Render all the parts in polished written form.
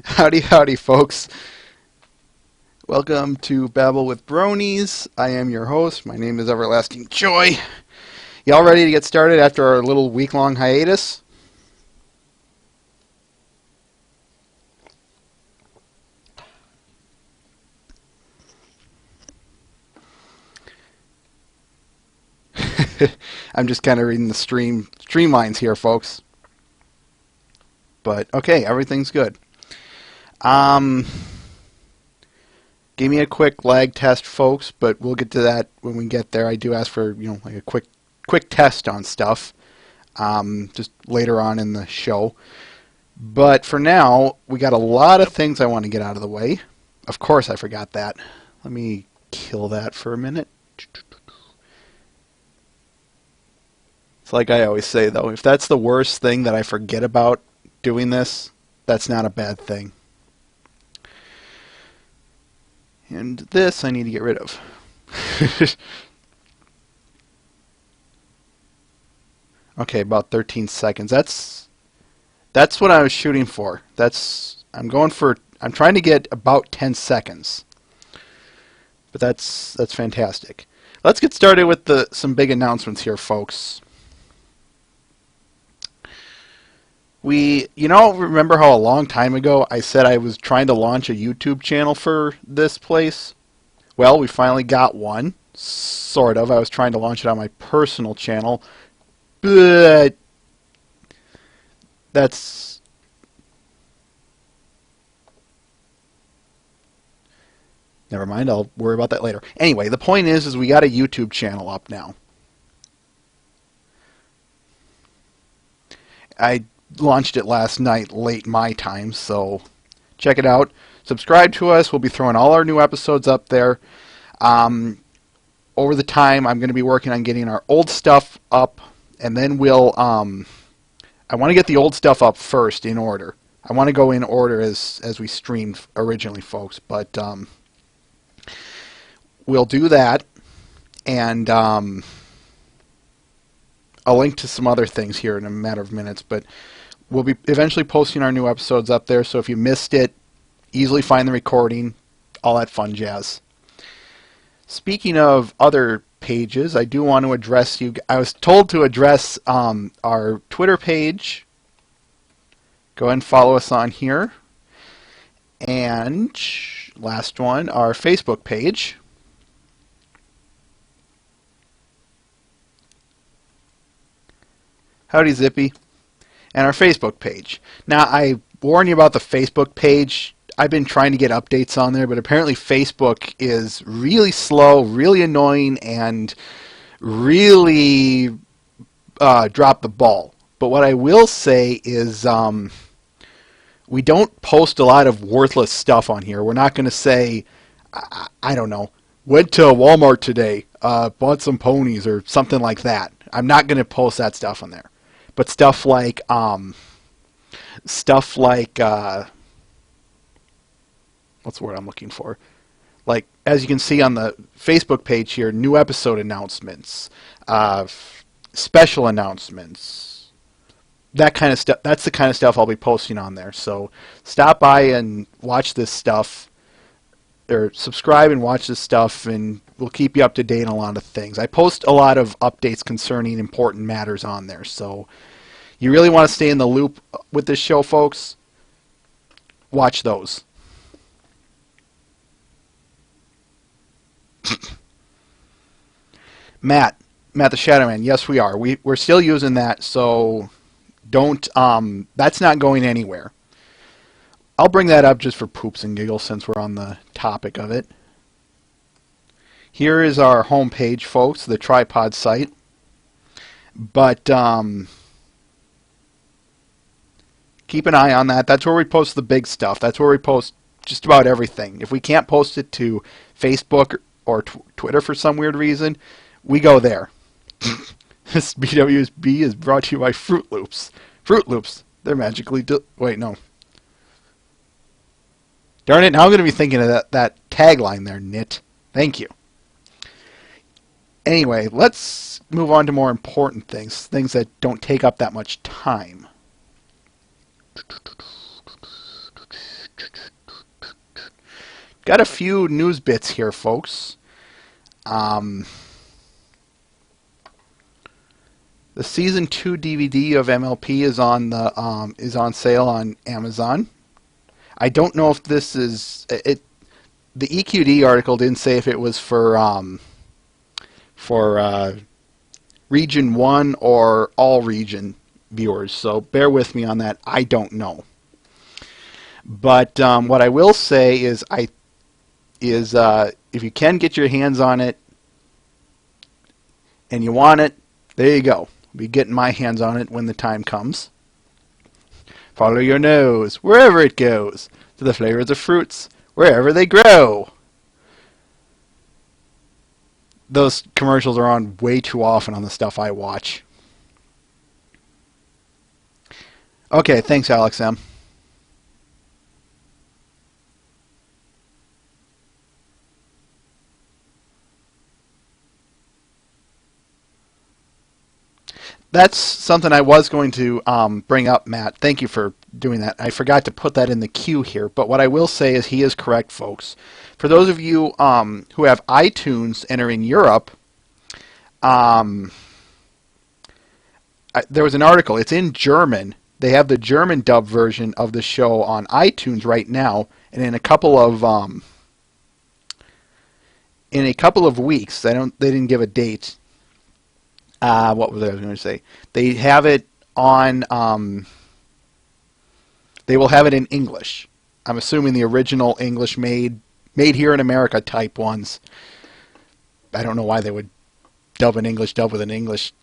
Howdy, howdy, folks. Welcome to Babble with Bronies. I am your host. My name is Everlasting Joy. Y'all ready to get started after our little week-long hiatus? I'm just kind of reading the streamlines here, folks. But okay, everything's good. Um, Give me a quick lag test, folks, but we'll get to that when we get there. I do ask for, like a quick test on stuff, just later on in the show. But for now, we got a lot of things I want to get out of the way. Of course, I forgot that. Let me kill that for a minute. It's like I always say, though, if that's the worst thing that I forget about doing this, that's not a bad thing. And this I need to get rid of. Okay, about 13 seconds. That's what I was shooting for. I'm trying to get about 10 seconds. But that's fantastic. Let's get started with some big announcements here, folks. Remember how a long time ago I said I was trying to launch a YouTube channel for this place? Well, we finally got one. Sort of. I was trying to launch it on my personal channel. But that's... Never mind, I'll worry about that later. Anyway, the point is we got a YouTube channel up now. I launched it last night, late my time, so check it out. Subscribe to us. We'll be throwing all our new episodes up there. Over the time, I'm going to be working on getting our old stuff up, and then I want to get the old stuff up first in order. I want to go in order as we streamed originally, folks, but we'll do that, and I'll link to some other things here in a matter of minutes, but we'll be eventually posting our new episodes up there, so if you missed it, easily find the recording, all that fun jazz. Speaking of other pages, I do want to address you. I was told to address our Twitter page. Go ahead and follow us on here. And last one, our Facebook page. Howdy, Zippy. And our Facebook page. Now, I warn you about the Facebook page. I've been trying to get updates on there, but apparently Facebook is really slow, really annoying, and really dropped the ball. But what I will say is we don't post a lot of worthless stuff on here. We're not going to say, I don't know, went to Walmart today, bought some ponies or something like that. I'm not going to post that stuff on there. But stuff like what's the word I'm looking for? Like, as you can see on the Facebook page here, new episode announcements, special announcements, that kind of stuff. That's the kind of stuff I'll be posting on there. So stop by and watch this stuff, or subscribe and watch this stuff, and we'll keep you up to date on a lot of things. I post a lot of updates concerning important matters on there. So you really want to stay in the loop with this show, folks? Watch those. Matt the Shadow Man. Yes, we are. We're still using that, so don't. That's not going anywhere. I'll bring that up just for poops and giggles since we're on the topic of it. Here is our homepage, folks, the tripod site. But keep an eye on that. That's where we post the big stuff. That's where we post just about everything. If we can't post it to Facebook or Twitter for some weird reason, we go there. This BwB is brought to you by Fruit Loops. Fruit Loops, they're magically... Wait, no. Darn it, now I'm going to be thinking of that tagline there, Nit. Thank you. Anyway, let's move on to more important things. Things that don't take up that much time. got a few news bits here, folks. The season 2 DVD of MLP is on sale on Amazon. I don't know if this is it. The EQD article didn't say if it was for Region 1 or all region viewers, so bear with me on that. I don't know. But what I will say is if you can get your hands on it and you want it, there you go. I'll be getting my hands on it when the time comes. Follow your nose wherever it goes, to the flavors of fruits wherever they grow. Those commercials are on way too often on the stuff I watch. Okay, thanks, Alex M. That's something I was going to bring up, Matt. Thank you for doing that. I forgot to put that in the queue here, but what I will say is he is correct, folks. For those of you who have iTunes and are in Europe, there was an article. It's in German. They have the German dub version of the show on iTunes right now, and in a couple of weeks, they didn't give a date. What was I going to say? They have it on. They will have it in English. I'm assuming the original English made here in America type ones. I don't know why they would dub an English dub with an English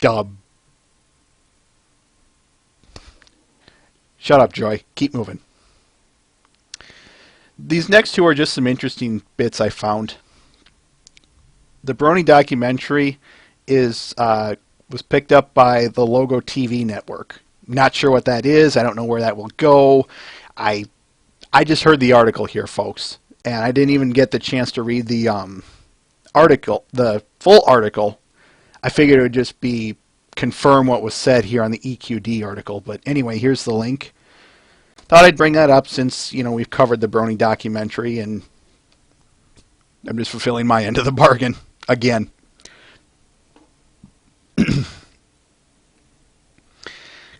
dub. Shut up, Joy. Keep moving. These next two are just some interesting bits I found. The Brony documentary was picked up by the Logo TV network. Not sure what that is. I don't know where that will go. I just heard the article here, folks, and I didn't even get the chance to read the article, the full article. I figured it would just be confirm what was said here on the EQD article. But anyway, here's the link. Thought I'd bring that up since we've covered the Brony documentary, and I'm just fulfilling my end of the bargain again.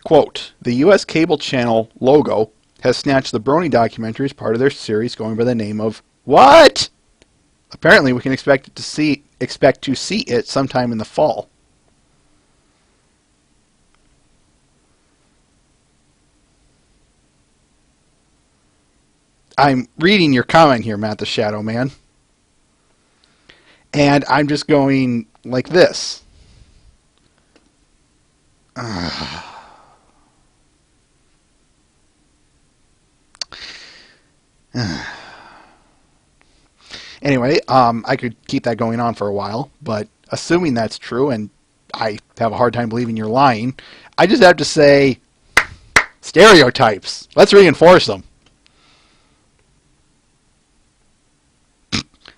Quote, the U.S. cable channel Logo has snatched the Brony documentary as part of their series going by the name of What? Apparently we can expect to see it sometime in the fall. I'm reading your comment here, Matt the Shadow Man. And I'm just going like this. Anyway, I could keep that going on for a while, but assuming that's true, and I have a hard time believing you're lying, I just have to say, stereotypes. Let's reinforce them.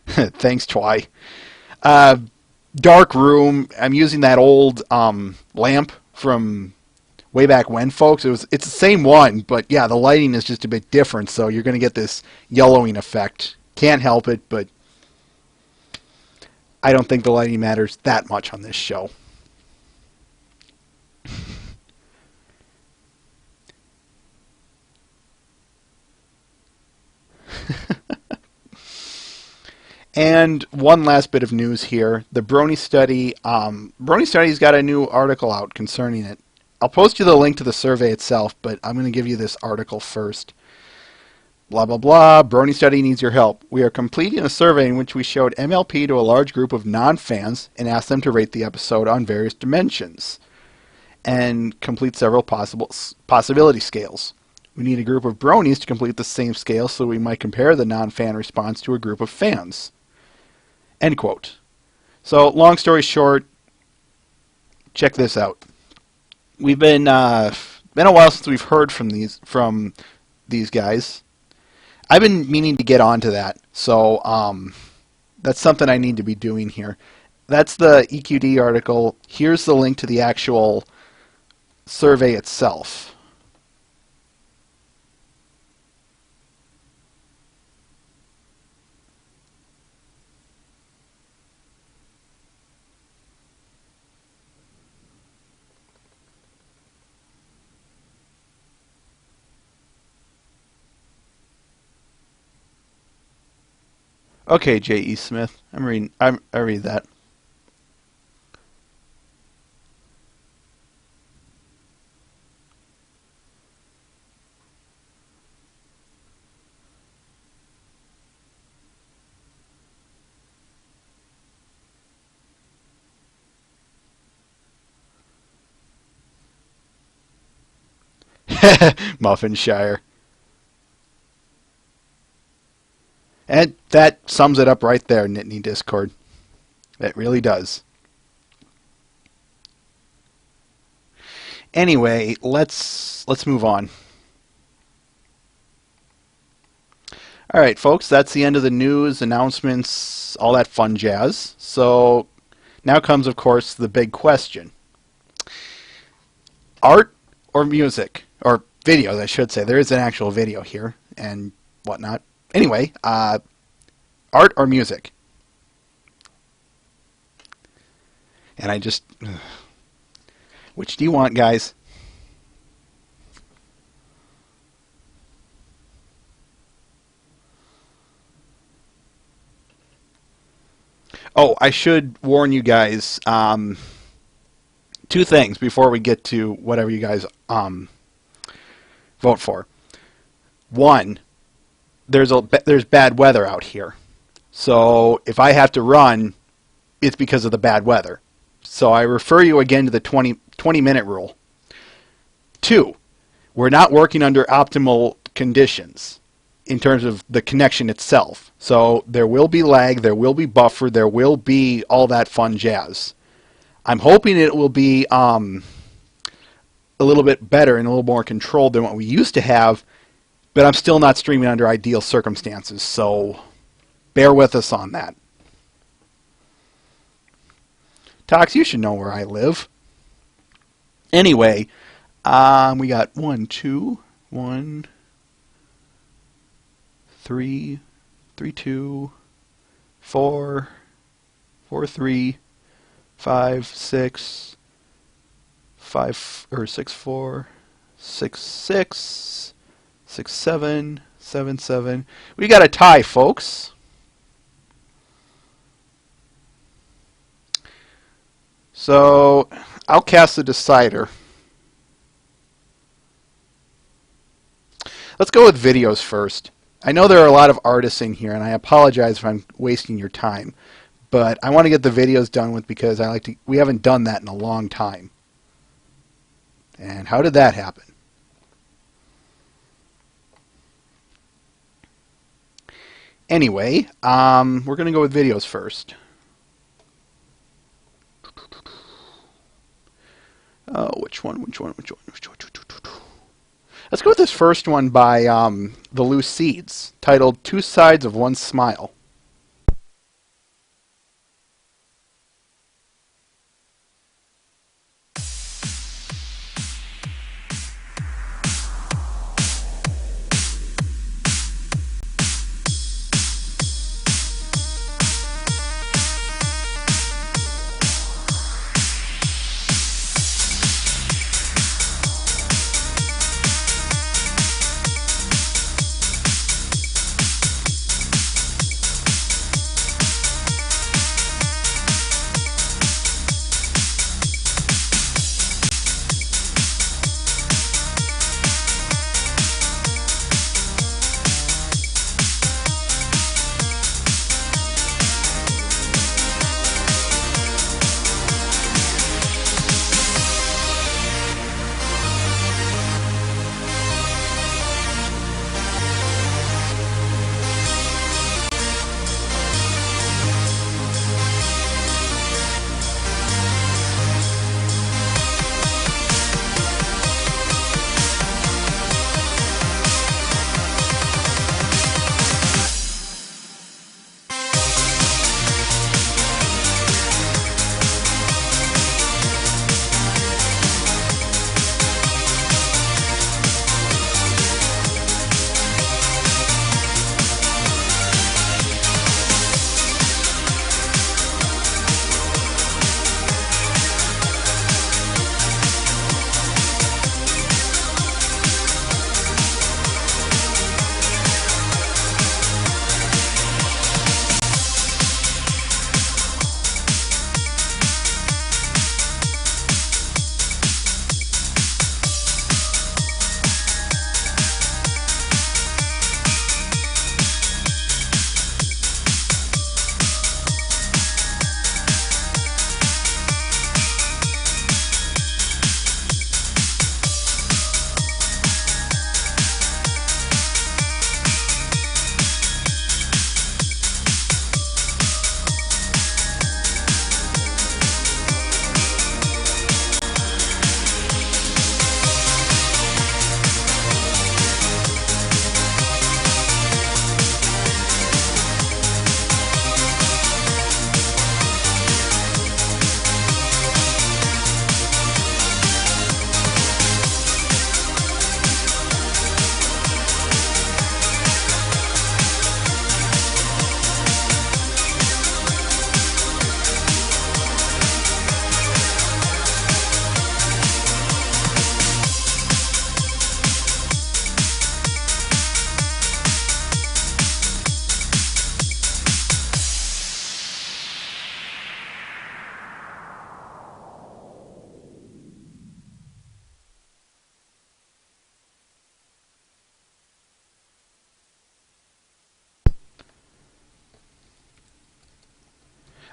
Thanks, Twy. Dark room. I'm using that old lamp from way back when, folks. It's the same one, but yeah, the lighting is just a bit different, so you're going to get this yellowing effect. Can't help it, but I don't think the lighting matters that much on this show. And one last bit of news here. The Brony Study. Brony Study's got a new article out concerning it. I'll post you the link to the survey itself, but I'm going to give you this article first. Blah, blah, blah. Brony Study needs your help. We are completing a survey in which we showed MLP to a large group of non-fans and asked them to rate the episode on various dimensions and complete several possibility scales. We need a group of bronies to complete the same scale so we might compare the non-fan response to a group of fans. End quote. So, long story short, check this out. We've been a while since we've heard from these guys. I've been meaning to get onto that, so that's something I need to be doing here. That's the EQD article. Here's the link to the actual survey itself. Okay, J.E. Smith. I read that. Muffinshire. And that sums it up right there, Nittany Discord. It really does. Anyway, let's move on. All right, folks, that's the end of the news, announcements, all that fun jazz. So now comes, of course, the big question. Art or music? Or videos, I should say. There is an actual video here and whatnot. Anyway, art or music? And I just... Which do you want, guys? Oh, I should warn you guys, two things before we get to whatever you guys vote for. One, there's bad weather out here. So if I have to run, it's because of the bad weather. So I refer you again to the 20-minute rule. Two, we're not working under optimal conditions in terms of the connection itself. So there will be lag, there will be buffer, there will be all that fun jazz. I'm hoping it will be a little bit better and a little more controlled than what we used to have, but I'm still not streaming under ideal circumstances, so bear with us on that. Tox, you should know where I live. Anyway, we got 1, 2, 1, 3, 3, 2, 4, 4, 3, 5, 6, 5, or 6, 4, 6, 6, 6, 7, 7, 7. We got a tie, folks. So I'll cast the decider. Let's go with videos first. I know there are a lot of artists in here, and I apologize if I'm wasting your time, but I want to get the videos done with because we haven't done that in a long time. And how did that happen? Anyway, we're going to go with videos first. Which one? Let's go with this first one by The Loose Seeds, titled Two Sides of One Smile.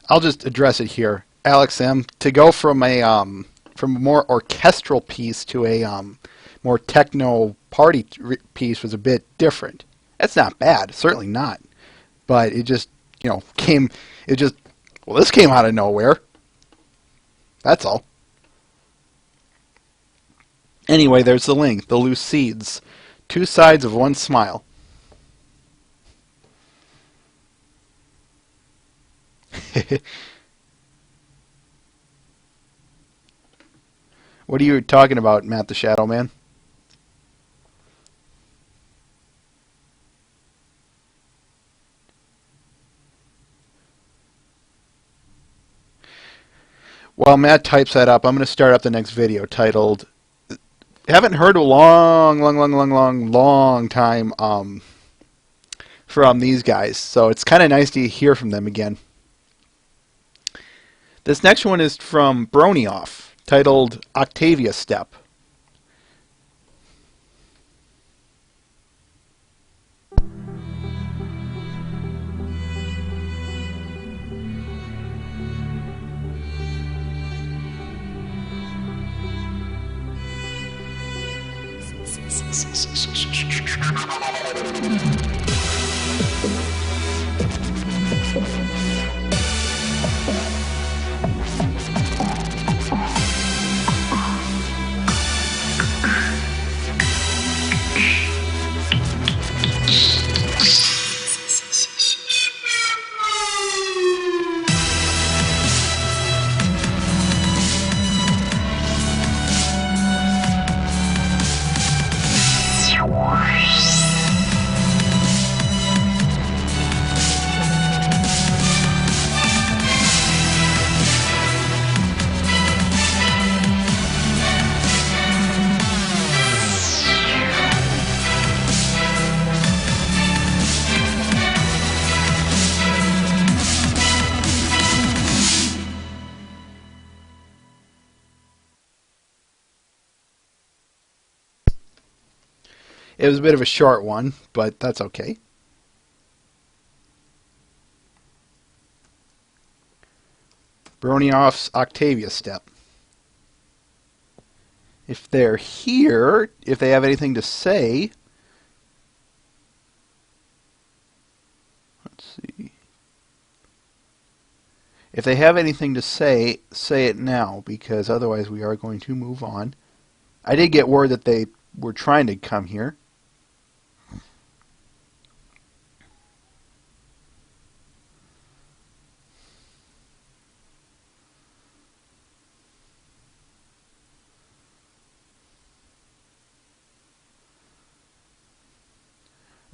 I'll just address it here. Alex M. To go from a more orchestral piece to a more techno party piece was a bit different. That's not bad, certainly not. But it just, came. It just, well, this came out of nowhere. That's all. Anyway, there's the link. The Loose Seeds. Two sides of one smile. What are you talking about, Matt the Shadow Man? While Matt types that up, I'm going to start up the next video titled haven't heard a long time from these guys, so it's kind of nice to hear from them again. This next one is from Bronioff, titled Octavia Step. It was a bit of a short one, but that's okay. Bronioff's Octavia Step. If they're here, if they have anything to say, let's see. If they have anything to say it now, because otherwise we are going to move on. I did get word that they were trying to come here.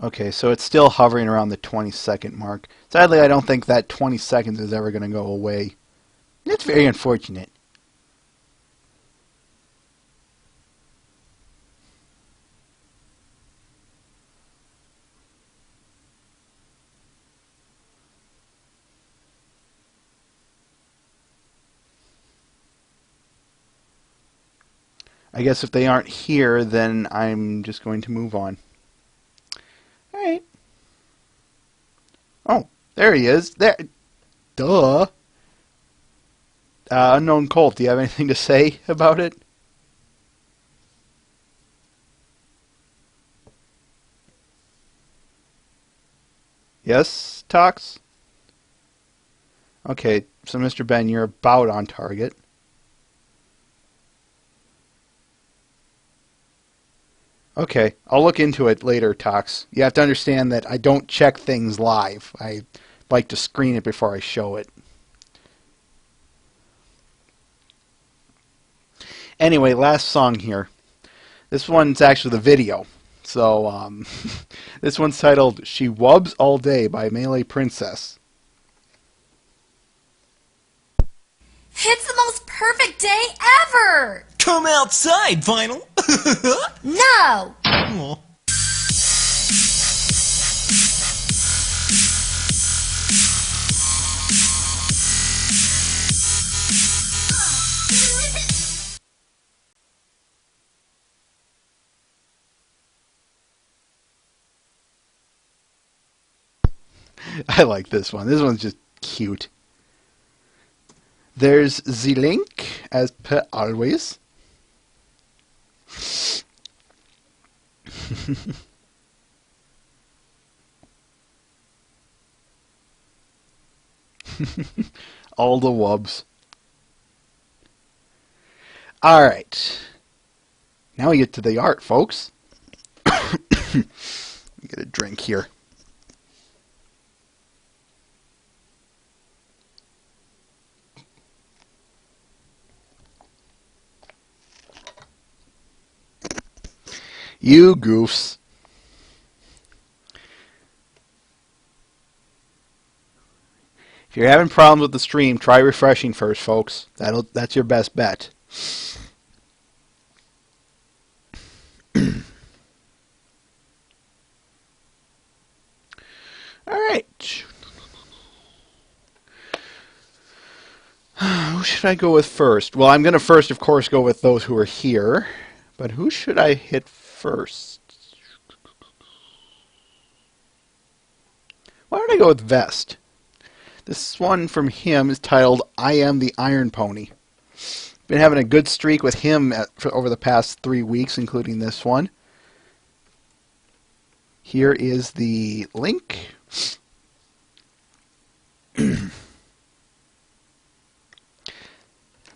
Okay, so it's still hovering around the 20-second mark. Sadly, I don't think that 20 seconds is ever going to go away. It's very unfortunate. I guess if they aren't here, then I'm just going to move on. Alright. Oh, there he is. There. Duh. Unknown Colt, do you have anything to say about it? Yes, Tox? Okay, so Mr. Ben, you're about on target. Okay, I'll look into it later, Tox. You have to understand that I don't check things live. I like to screen it before I show it. Anyway, last song here. This one's actually the video. So, this one's titled She Wubs All Day by Melee Princess. It's the most perfect day ever! Come outside, Vinyl! No! Oh. I like this one. This one's just cute. There's the link, as per always. All the wubs. All right. Now we get to the art, folks. Get a drink here. You goofs. If you're having problems with the stream, try refreshing first, folks. That's your best bet. All right. Who should I go with first? Well, I'm going to first, of course, go with those who are here. But who should I hit first? Why don't I go with Vest? This one from him is titled I Am the Iron Pony. Been having a good streak with him over the past 3 weeks, including this one. Here is the link.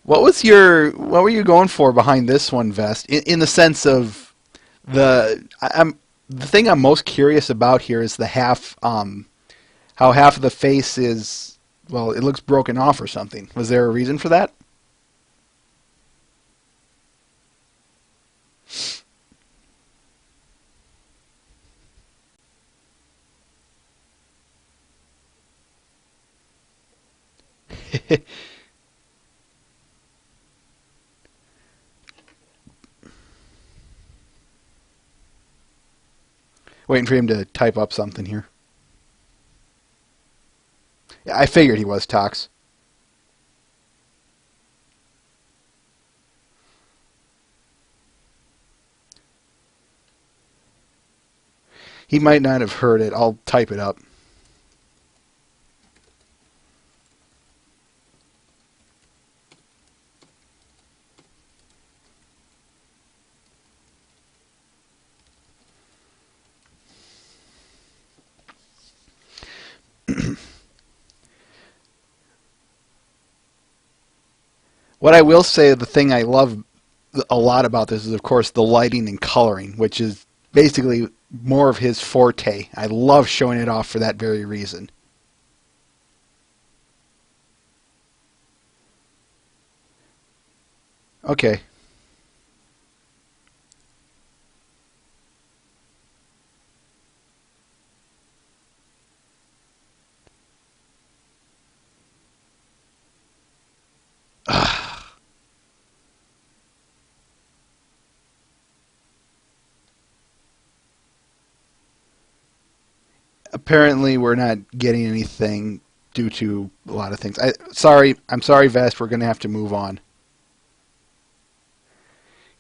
What were you going for behind this one, Vest? In the sense of the thing I'm most curious about here is the how half of the face is, well, it looks broken off or something. Was there a reason for that? Waiting for him to type up something here. Yeah, I figured he was Tox. He might not have heard it. I'll type it up. What I will say, the thing I love a lot about this is, of course, the lighting and coloring, which is basically more of his forte. I love showing it off for that very reason. Okay. Apparently, we're not getting anything due to a lot of things. I'm sorry, Vest. We're going to have to move on.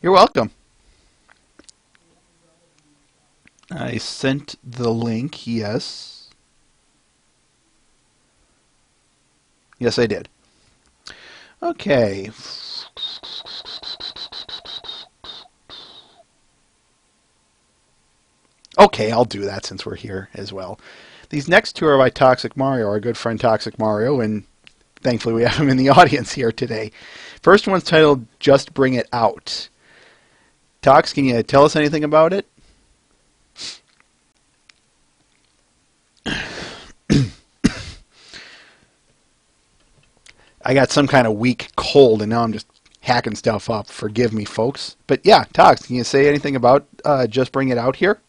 You're welcome. I sent the link, yes. Yes, I did. Okay. Okay, I'll do that since we're here as well. These next two are by Toxic Mario, our good friend Toxic Mario, and thankfully we have him in the audience here today. First one's titled Just Bring It Out. Tox, can you tell us anything about it? I got some kind of weak cold, and now I'm just hacking stuff up. Forgive me, folks. But yeah, Tox, can you say anything about Just Bring It Out here?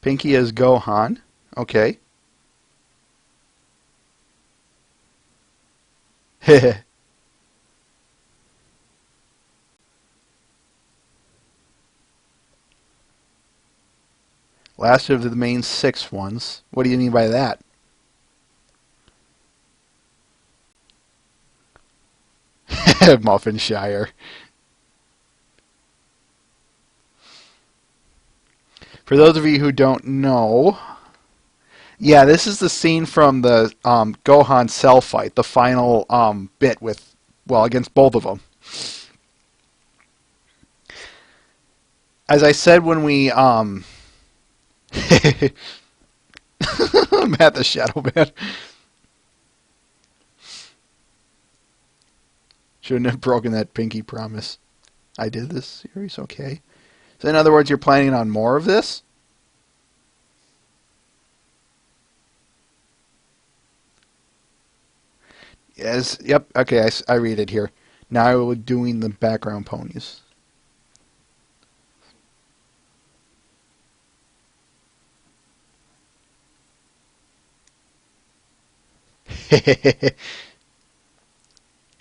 Pinky as Gohan. Okay. Last of the main 6 ones. What do you mean by that? Muffinshire. For those of you who don't know, yeah, this is the scene from the Gohan Cell fight, the final bit with, well, against both of them. As I said when we Matt the Shadow Man. Shouldn't have broken that pinky promise. I did this series, okay. So in other words, you're planning on more of this? Yes, yep, okay, I read it here. Now we're doing the background ponies.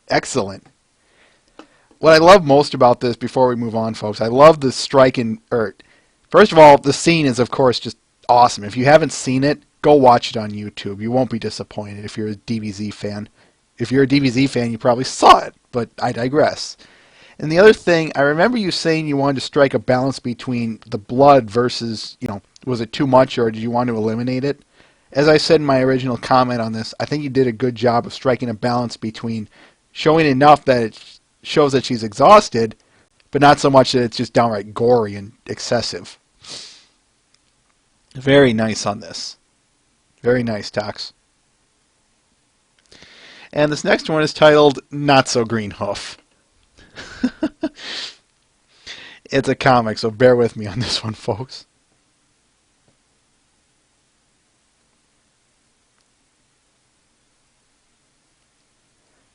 Excellent. What I love most about this, before we move on, folks, I love the strike in... First of all, the scene is, of course, just awesome. If you haven't seen it, go watch it on YouTube. You won't be disappointed if you're a DBZ fan. If you're a DBZ fan, you probably saw it, but I digress. And the other thing, I remember you saying you wanted to strike a balance between the blood versus, was it too much or did you want to eliminate it? As I said in my original comment on this, I think you did a good job of striking a balance between showing enough that it shows that she's exhausted, but not so much that it's just downright gory and excessive. Very nice on this. Very nice, Tox. And this next one is titled Not So Green Hoof. It's a comic, so bear with me on this one, folks.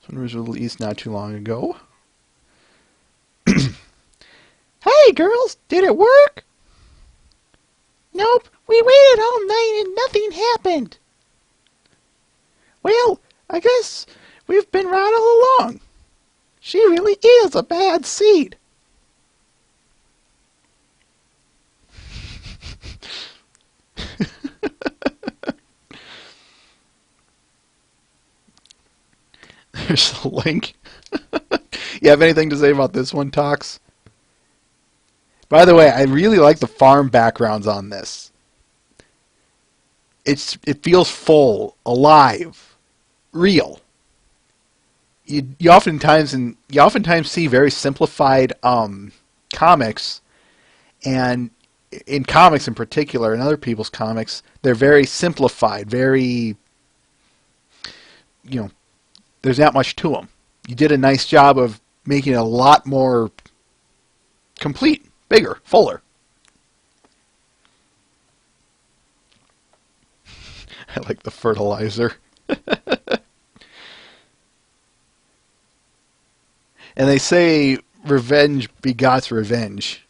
This one was released not too long ago. Hey, girls, did it work? Nope, we waited all night and nothing happened. Well, I guess we've been right all along. She really is a bad seed. There's a link. You have anything to say about this one, Tox? By the way, I really like the farm backgrounds on this. It feels full, alive, real. You oftentimes see very simplified comics, and in comics in particular, in other people's comics, they're very simplified, very, there's not much to them. You did a nice job of making it a lot more complete, bigger, fuller. I like the fertilizer. And they say revenge begots revenge.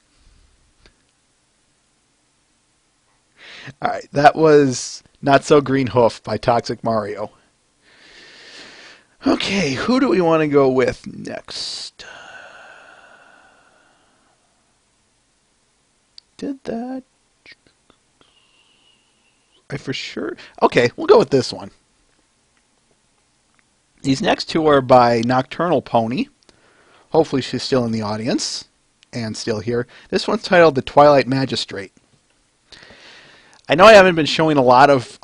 Alright, that was Not So Green Hoof by Toxic Mario. Okay, who do we want to go with next? Did that? I for sure... Okay, we'll go with this one. These next two are by Nocturnal Pony. Hopefully she's still in the audience and still here. This one's titled The Twilight Magistrate. I know I haven't been showing a lot of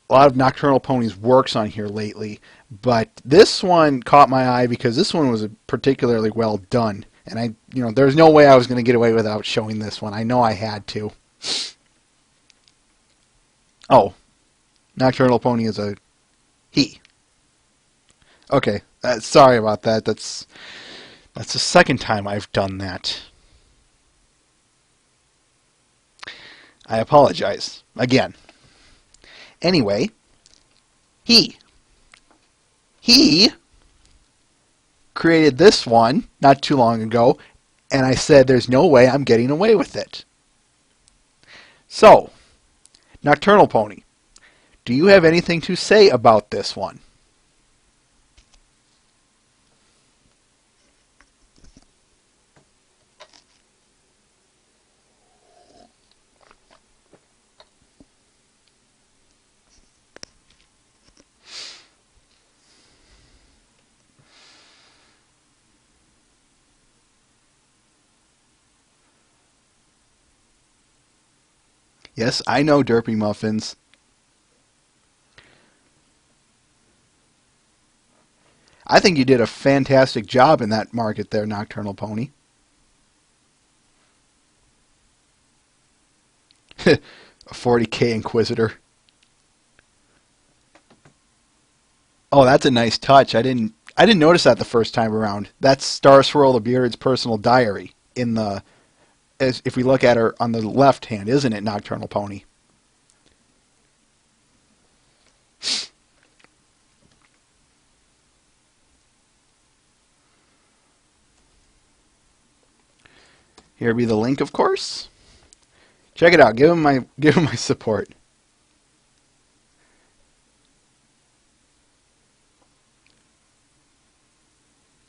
Nocturnal Pony's works on here lately, but this one caught my eye because this one was particularly well done. And there's no way I was going to get away without showing this one. I know I had to. Oh, Nocturnal Pony is a he. Okay, sorry about that. That's the second time I've done that. I apologize again. Anyway, he created this one not too long ago, and I said there's no way I'm getting away with it. So, Nocturnal Pony, do you have anything to say about this one? Yes, I know derpy muffins. I think you did a fantastic job in that market there, Nocturnal Pony. A 40k Inquisitor. Oh, that's a nice touch. I didn't notice that the first time around. That's Star Swirl the Beard's personal diary in the as if we look at her on the left hand, isn't it, Nocturnal Pony? Here be the link, of course. Check it out. Give him my support.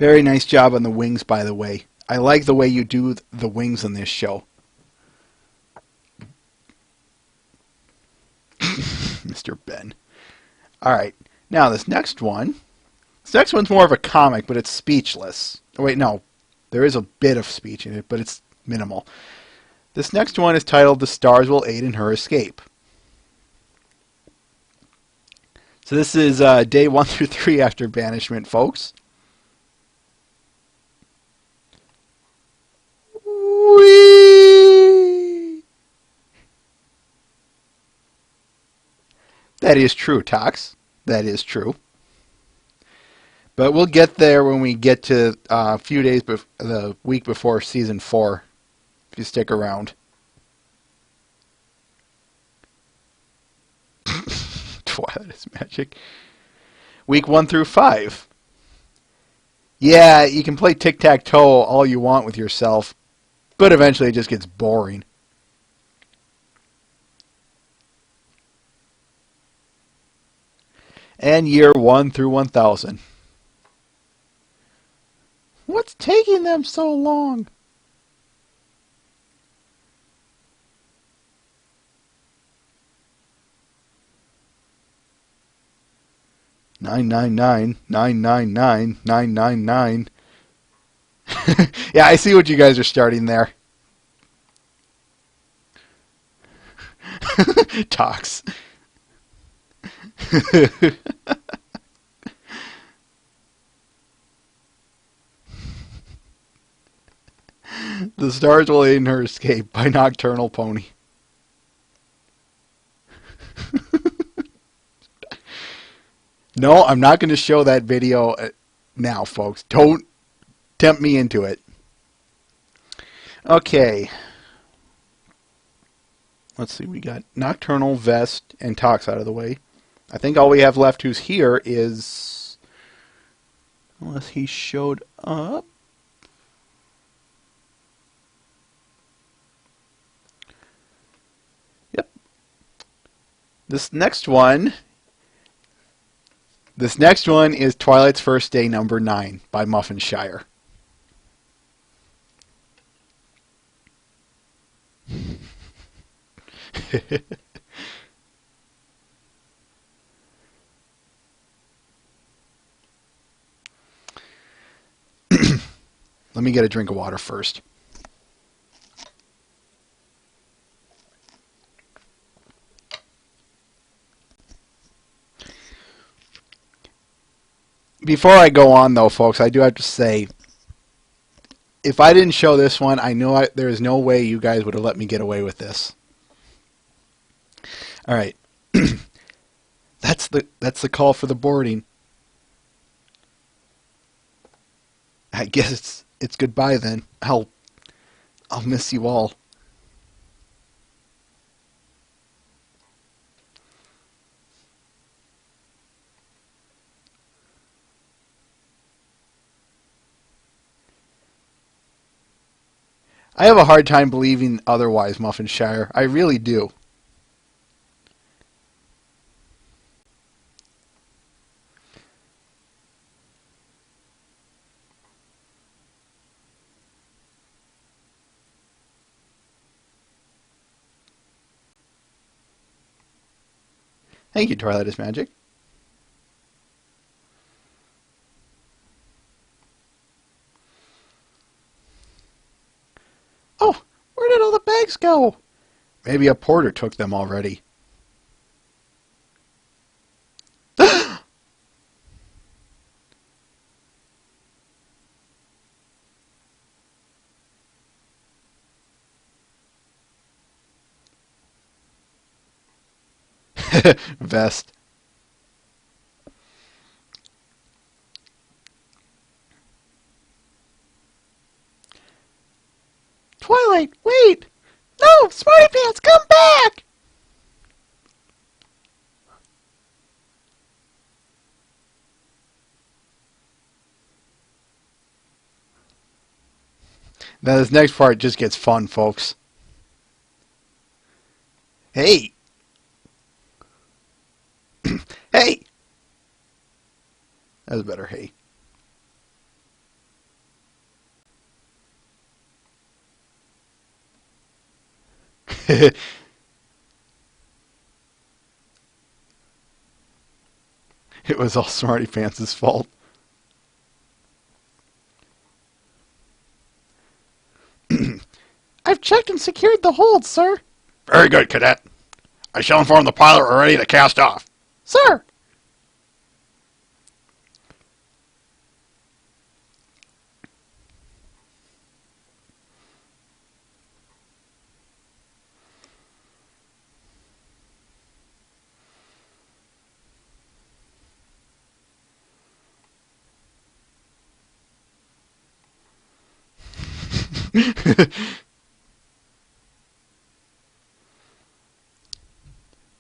Very nice job on the wings, by the way. I like the way you do the wings in this show. Mr. Ben. All right. Now this next one. This next one's more of a comic, but it's speechless. Oh, wait, no. There is a bit of speech in it, but it's minimal. This next one is titled "The Stars Will Aid in Her Escape." So this is day 1 through 3 after banishment, folks. Whee! That is true, Tox. That is true. But we'll get there when we get to a few days, the week before season 4, if you stick around. Twilight is magic. Week 1 through 5. Yeah, you can play tic-tac-toe all you want with yourself, but eventually it just gets boring. And year 1 through 1000. What's taking them so long? Nine nine nine 999. Yeah, I see what you guys are starting there. Talks. The Stars Will Aid in Her Escape by Nocturnal Pony. No, I'm not going to show that video now, folks. Don't tempt me into it. Okay. Let's see. We got Nocturnal, Vest, and Tox out of the way. I think all we have left who's here is... Unless he showed up. Yep. This next one is Twilight's First Day number 9 by Muffinshire. Let me get a drink of water first. Before I go on, though, folks, I do have to say, if I didn't show this one, I know there is no way you guys would have let me get away with this. All right. That's the call for the boarding. I guess it's goodbye then. I'll miss you all. I have a hard time believing otherwise, Muffinshire. I really do. Thank you, Twilight is Magic. Oh, where did all the bags go? Maybe a porter took them already. Vest. Twilight, wait! No, Smarty Pants, come back! Now this next part just gets fun, folks. Hey! Hey! That was better, hey. It was all Smarty Pants' fault. I've checked and secured the hold, sir. Very good, Cadet. I shall inform the pilot we're ready to cast off. Sir!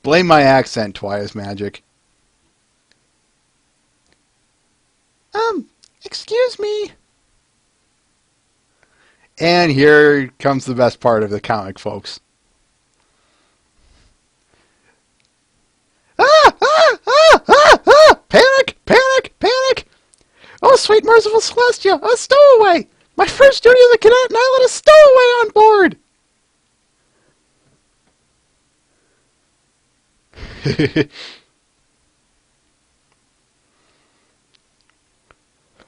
Blame my accent, Twice Magic. Excuse me. And here comes the best part of the comic, folks. Panic! Panic! Panic! Oh, sweet merciful Celestia, a stowaway! My first duty as a cadet, and I let a stowaway on board!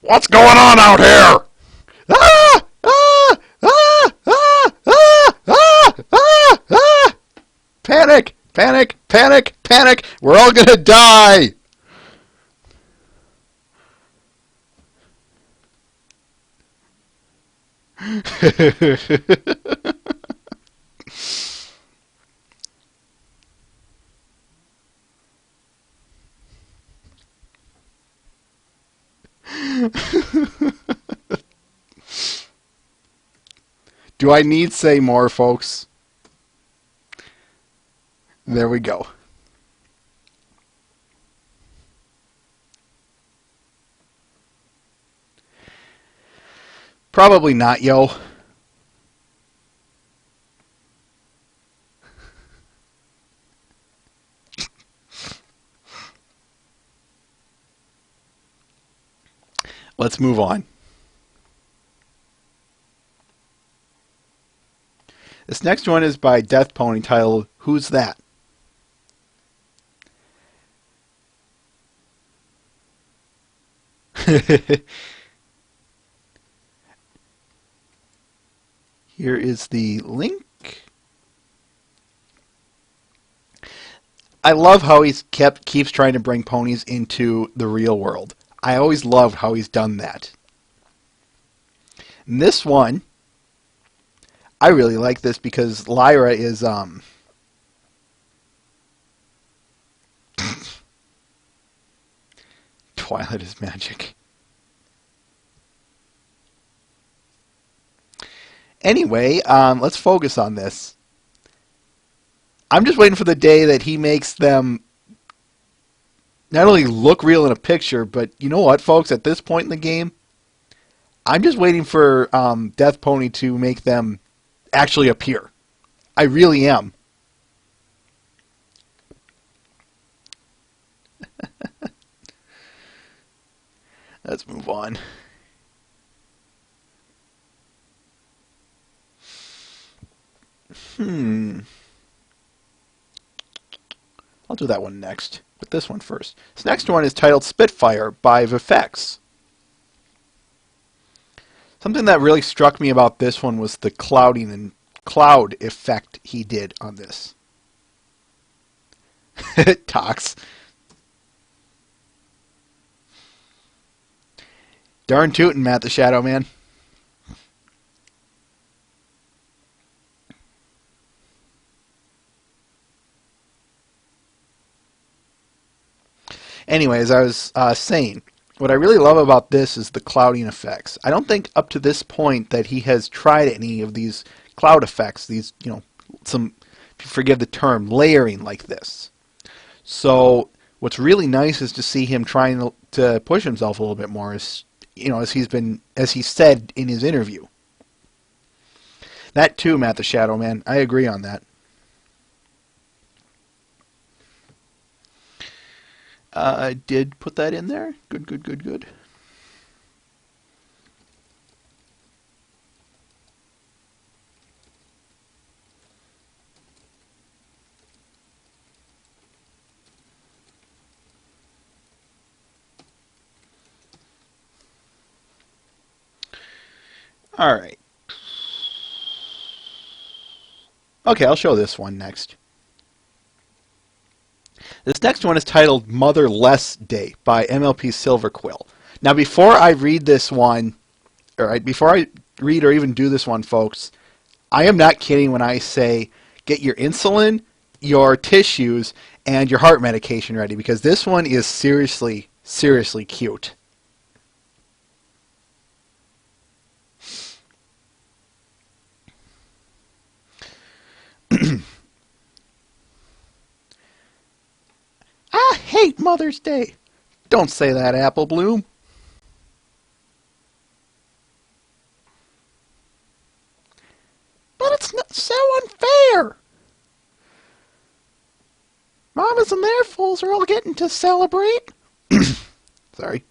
What's going on out here? Ah! Ah! Ah! Ah! Ah! Ah! Ah! Ah! Panic! Panic! Panic! Panic! We're all gonna die! Do I need say more, folks? There we go. Probably not, yo. Let's move on. This next one is by Death Pony, titled Who's That? Here is the link. I love how he's keeps trying to bring ponies into the real world. I always love how he's done that. And this one, I really like this because Lyra is Twilight is magic. Anyway, let's focus on this. I'm just waiting for the day that he makes them not only look real in a picture, but you know what, folks? At this point in the game, I'm just waiting for Death Pony to make them actually appear. I really am. Let's move on. I'll do that one next, but this one first. This next one is titled Spitfire by Vifex. Something that really struck me about this one was the clouding and cloud effect he did on this. Tox. Darn tootin', Matt the Shadow Man. Anyways, I was saying, what I really love about this is the clouding effects. I don't think up to this point that he has tried any of these cloud effects, these, some, if you forgive the term, layering like this. So what's really nice is to see him trying to push himself a little bit more, as he said in his interview. That too, Matt the Shadow Man. I agree on that. I did put that in there. Good, good, good, good. All right. Okay, I'll show this one next. This next one is titled Motherless Day by MLP Silverquill. Now, before I read this one, before I read or even do this one, folks, I am not kidding when I say get your insulin, your tissues, and your heart medication ready, because this one is seriously, seriously cute. I hate Mother's Day. Don't say that, Apple Bloom. But it's not so unfair. Mamas and their fools are all getting to celebrate. Sorry.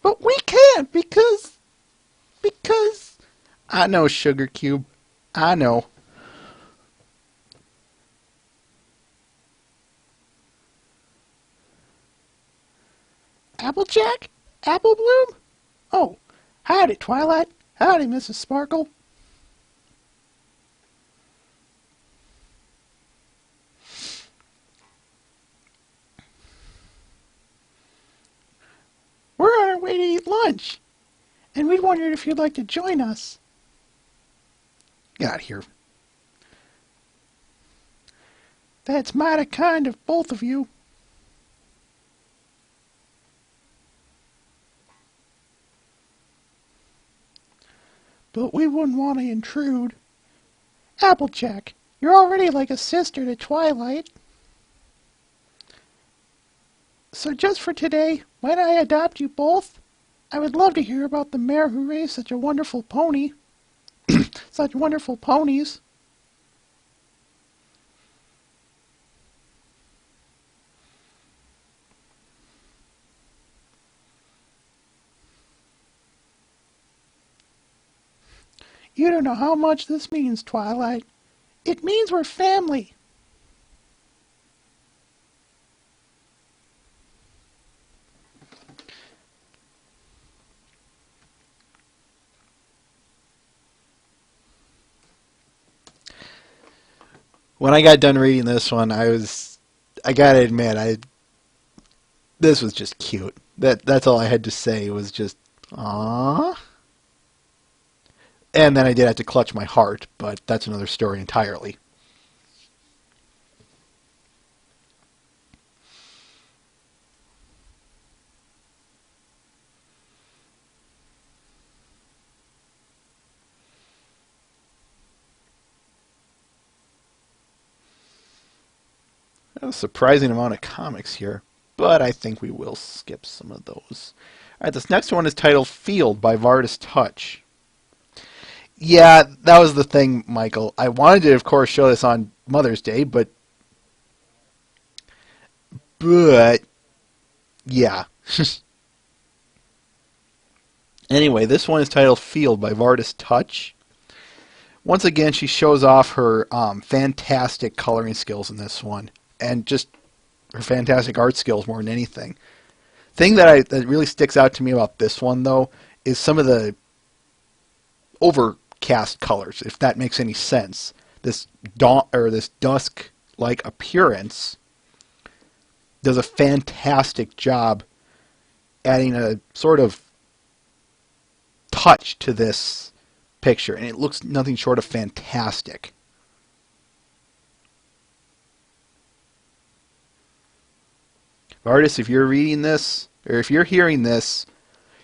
But we can't because I know, Sugar Cube. I know. Applejack? Apple Bloom? Oh, howdy, Twilight. Howdy, Mrs. Sparkle. We're on our way to eat lunch, and we wondered if you'd like to join us. Get out of here. That's mighty kind of both of you. But we wouldn't want to intrude. Applejack, you're already like a sister to Twilight. So just for today, might I adopt you both? I would love to hear about the mare who raised such a wonderful pony. Such wonderful ponies. You don't know how much this means, Twilight. It means we're family. When I got done reading this one, I gotta admit, this was just cute. That's all I had to say was just, aww. And then I did have to clutch my heart, but that's another story entirely. A surprising amount of comics here, but I think we will skip some of those. Alright, this next one is titled Field by Vardis Touch. Yeah, that was the thing, Michael. I wanted to, of course, show this on Mother's Day, but yeah. Anyway, this one is titled Field by Vardis Touch. Once again, she shows off her fantastic coloring skills in this one, and just her fantastic art skills more than anything. thing that really sticks out to me about this one, though, is some of the overcast colors, if that makes any sense. This this dusk-like appearance does a fantastic job adding a sort of touch to this picture, and it looks nothing short of fantastic. Artists, if you're reading this, or if you're hearing this,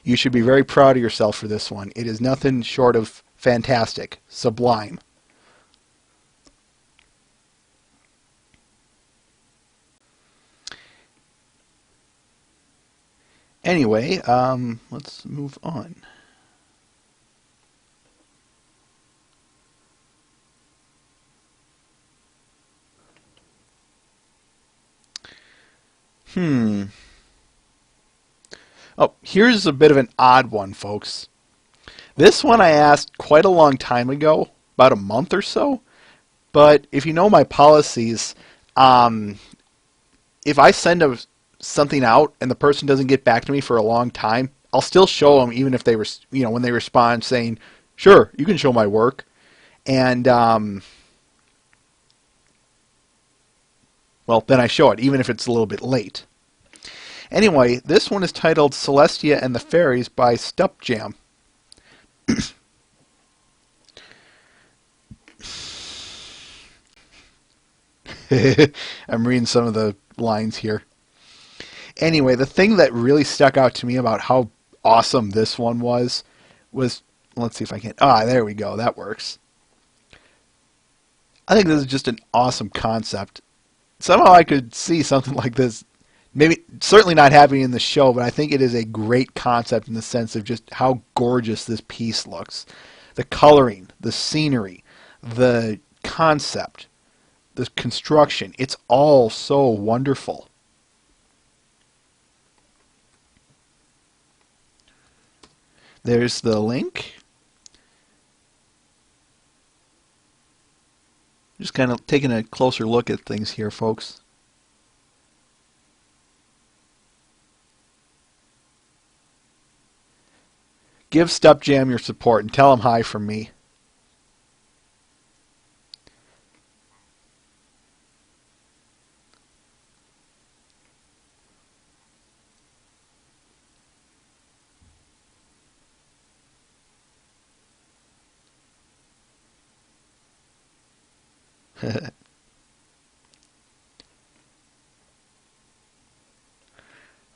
you should be very proud of yourself for this one. It is nothing short of fantastic, sublime. Anyway, let's move on. Oh, here's a bit of an odd one, folks. This one I asked quite a long time ago, about a month or so. But if you know my policies, if I send something out and the person doesn't get back to me for a long time, I'll still show them, even if they when they respond saying, "Sure, you can show my work," and well, then I show it, even if it's a little bit late. Anyway, this one is titled Celestia and the Fairies by Stup Jam. I'm reading some of the lines here. Anyway, the thing that really stuck out to me about how awesome this one was, let's see if I can, there we go, that works. I think this is just an awesome concept. Somehow I could see something like this, maybe, certainly not happening in the show, but I think it is a great concept in the sense of just how gorgeous this piece looks. The coloring, the scenery, the concept, the construction, it's all so wonderful. There's the link. Just kind of taking a closer look at things here, folks. Give Stup Jam your support and tell him hi from me.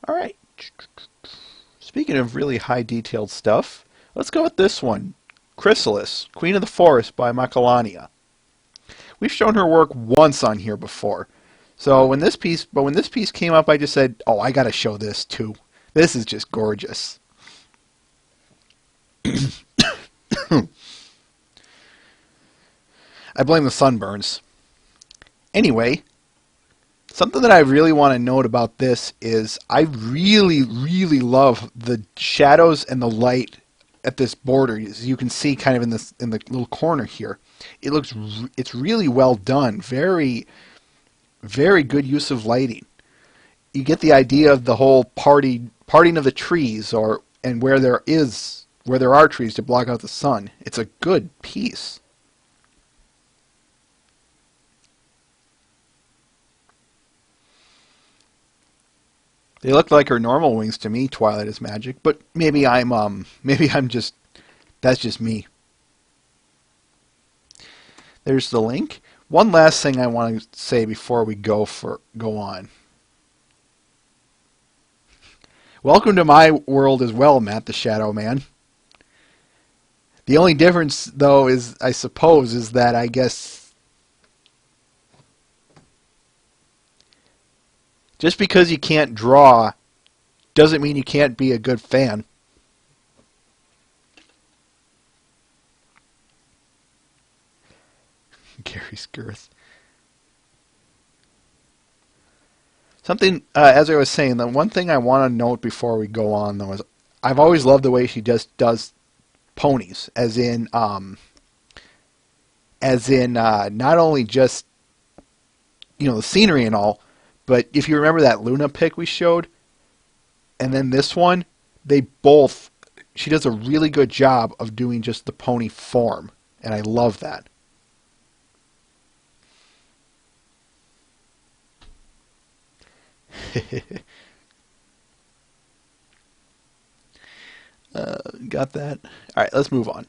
All right. Speaking of really high detailed stuff, let's go with this one. Chrysalis, Queen of the Forest by Macalania. We've shown her work once on here before. So when this piece came up, I just said, "Oh, I got to show this too. This is just gorgeous." I blame the sunburns. Anyway, something that I really want to note about this is I really, really love the shadows and the light at this border. As you can see, kind of in the little corner here, it's really well done. Very, very good use of lighting. You get the idea of the whole parting of the trees, and where there are trees to block out the sun. It's a good piece. They look like her normal wings to me, Twilight is Magic, but maybe that's just me. There's the link. One last thing I want to say before we go on. Welcome to my world as well, Matt the Shadow Man. The only difference, though, is I suppose is that I guess just because you can't draw doesn't mean you can't be a good fan. Gary's girth. Something, as I was saying, the one thing I want to note before we go on, though, is I've always loved the way she just does ponies, as in not only just, the scenery and all, but if you remember that Luna pic we showed, And then this one, she does a really good job of doing just the pony form. And I love that. Got that? All right, let's move on.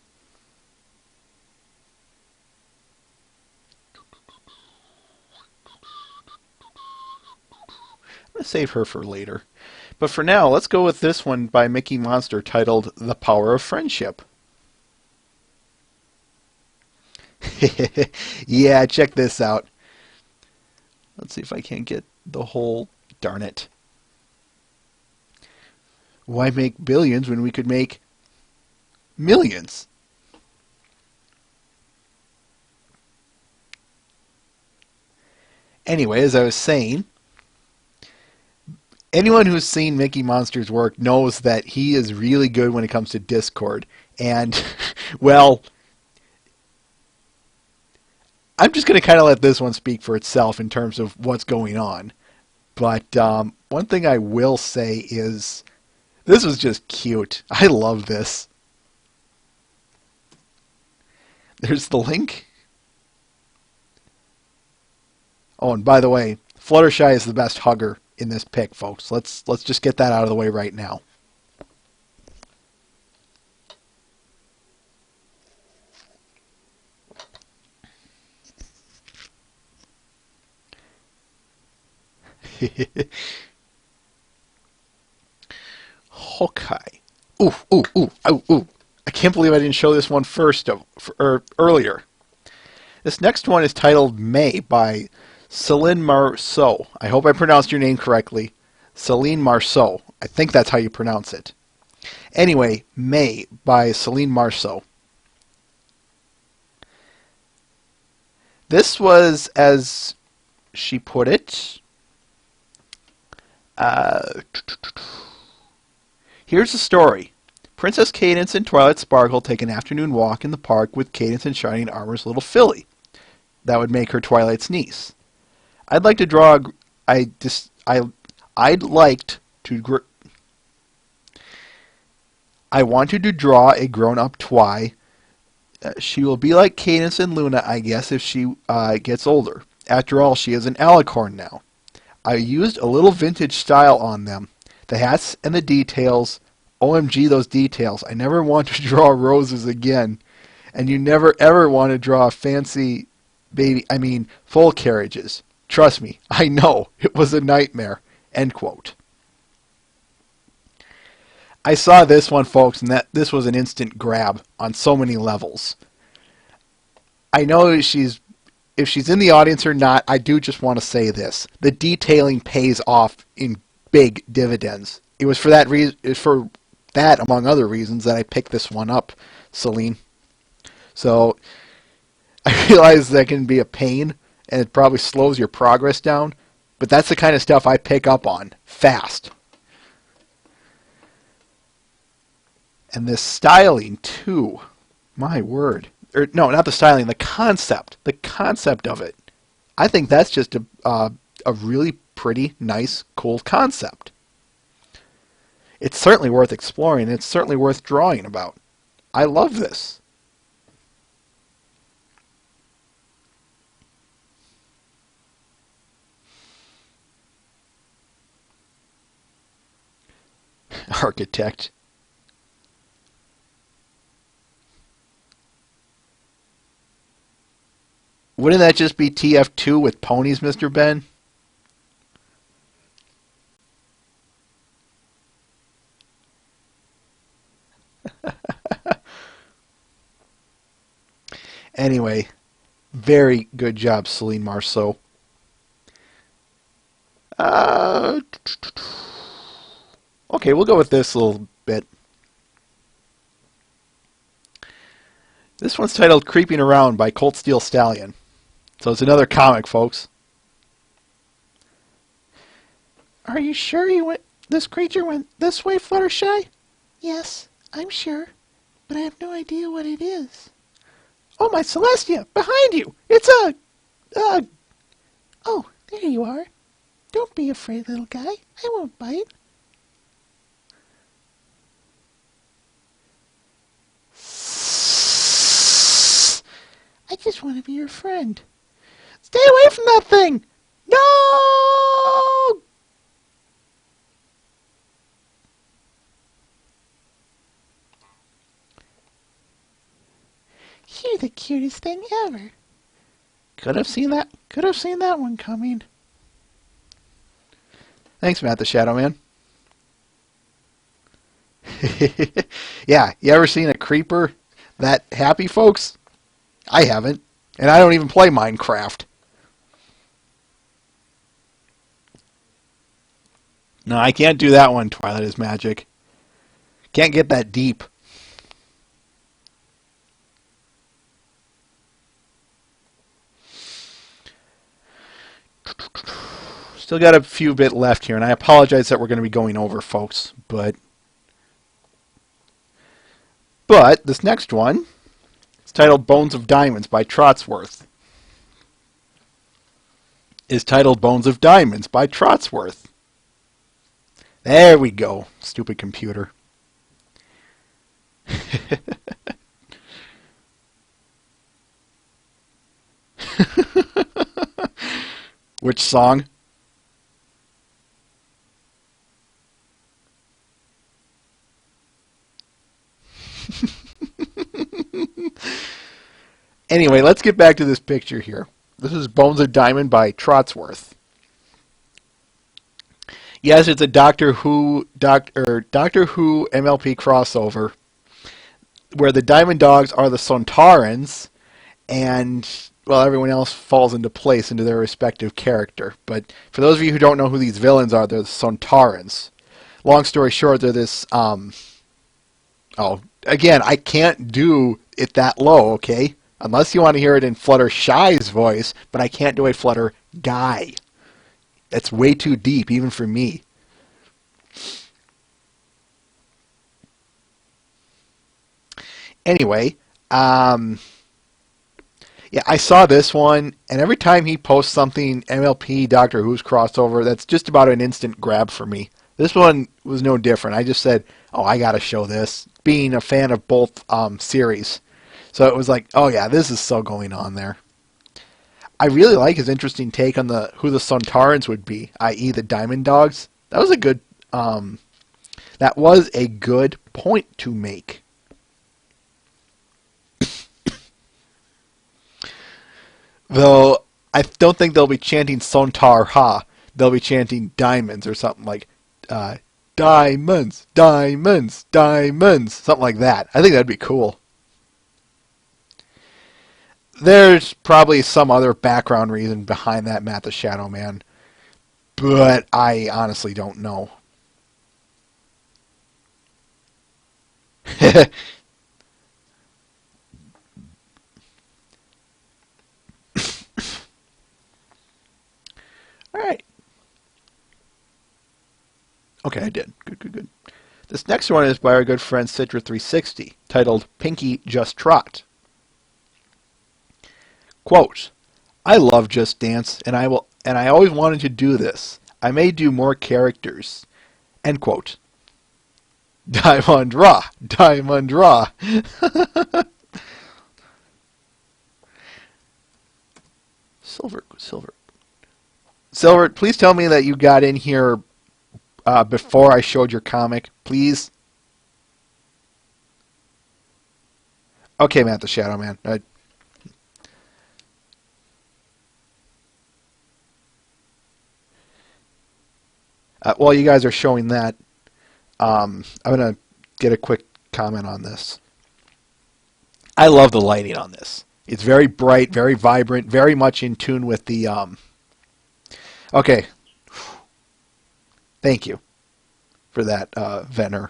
I'm going to save her for later. But for now, let's go with this one by Mickey Monster titled The Power of Friendship. Yeah, check this out. Let's see if I can't get the whole... Darn it. Why make billions when we could make millions? Anyway, as I was saying, anyone who's seen Mickey Monster's work knows that he is really good when it comes to Discord. And, well, I'm just going to kind of let this one speak for itself in terms of what's going on. But one thing I will say is this was just cute. I love this. There's the link. Oh, and by the way, Fluttershy is the best hugger in this pick, folks. Let's just get that out of the way right now. Hawkeye. Ooh, ooh, ooh, ooh, ooh. I can't believe I didn't show this one earlier. This next one is titled May by Celine Marceau. I hope I pronounced your name correctly. Celine Marceau. I think that's how you pronounce it. Anyway, May by Celine Marceau. This was, as she put it, here's the story. Princess Cadance and Twilight Sparkle take an afternoon walk in the park with Cadance and Shining Armor's little filly. That would make her Twilight's niece. I'd like to draw. I wanted to draw a grown-up Twi. She will be like Cadance and Luna, I guess, if she gets older. After all, she is an alicorn now. I used a little vintage style on them. The hats and the details. OMG, those details. I never want to draw roses again. And you never ever want to draw fancy full carriages. Trust me, I know. It was a nightmare. End quote. I saw this one, folks, and this was an instant grab on so many levels. I know if she's in the audience or not, I do just want to say this. The detailing pays off in big dividends. It was for that reason, among other reasons, that I picked this one up, Celine. So I realize that can be a pain, and it probably slows your progress down, but that's the kind of stuff I pick up on fast. And this styling, too. My word. No, not the styling, the concept. The concept of it. I think that's just a really pretty, nice, cool concept. It's certainly worth exploring. It's certainly worth drawing about. I love this. Architect. Wouldn't that just be TF2 with ponies, Mr. Ben? Anyway, very good job, Celine Marceau. Okay, we'll go with this a little bit. This one's titled Creeping Around by Colt Steel Stallion. So it's another comic, folks. Are you sure this creature went this way, Fluttershy? Yes, I'm sure, but I have no idea what it is. Oh, my Celestia, behind you! It's a... Oh, there you are. Don't be afraid, little guy. I won't bite. I just want to be your friend. Stay away from that thing! No! You're the cutest thing ever. Could have seen that. Could have seen that one coming. Thanks, Matt the Shadow Man. Yeah, you ever seen a creeper that happy, folks? I haven't. And I don't even play Minecraft. No, I can't do that one, Twilight is Magic. Can't get that deep. Still got a few bit left here, and I apologize that we're going to be going over, folks. But this next one is titled Bones of Diamonds by Trotsworth. There we go, stupid computer. Which song? Anyway, let's get back to this picture here. This is Bones of Diamond by Trotsworth. Yes, it's a Doctor Who MLP crossover where the Diamond Dogs are the Sontarans, and well, everyone else falls into place into their respective character. But for those of you who don't know who these villains are, they're the Sontarans. Long story short, they're this. Again, I can't do it that low, okay? Unless you want to hear it in Fluttershy's voice, but I can't do a Flutter Guy. That's way too deep, even for me. Anyway, yeah, I saw this one, and every time he posts something MLP Doctor Who's crossover, that's just about an instant grab for me. This one was no different. I just said, oh, I got to show this, being a fan of both series. So it was like, oh yeah, this is so going on there. I really like his interesting take on who the Sontarans would be, i.e. the Diamond Dogs. That was a good point to make. Though I don't think they'll be chanting Sontar Ha. They'll be chanting diamonds or something like diamonds, diamonds, diamonds, something like that. I think that'd be cool. There's probably some other background reason behind that, Matt the Shadow Man, but I honestly don't know. All right. Okay, I did. Good. This next one is by our good friend Citra360, titled Pinky Just Trot. Quote, I love Just Dance, and I always wanted to do this. I may do more characters. End quote. Diamond Raw. Silver, please tell me that you got in here before I showed your comic, please. Okay, Matt the Shadow Man. While you guys are showing that, I'm going to get a quick comment on this. I love the lighting on this. It's very bright, very vibrant, very much in tune with the... Okay. Thank you for that, Venher.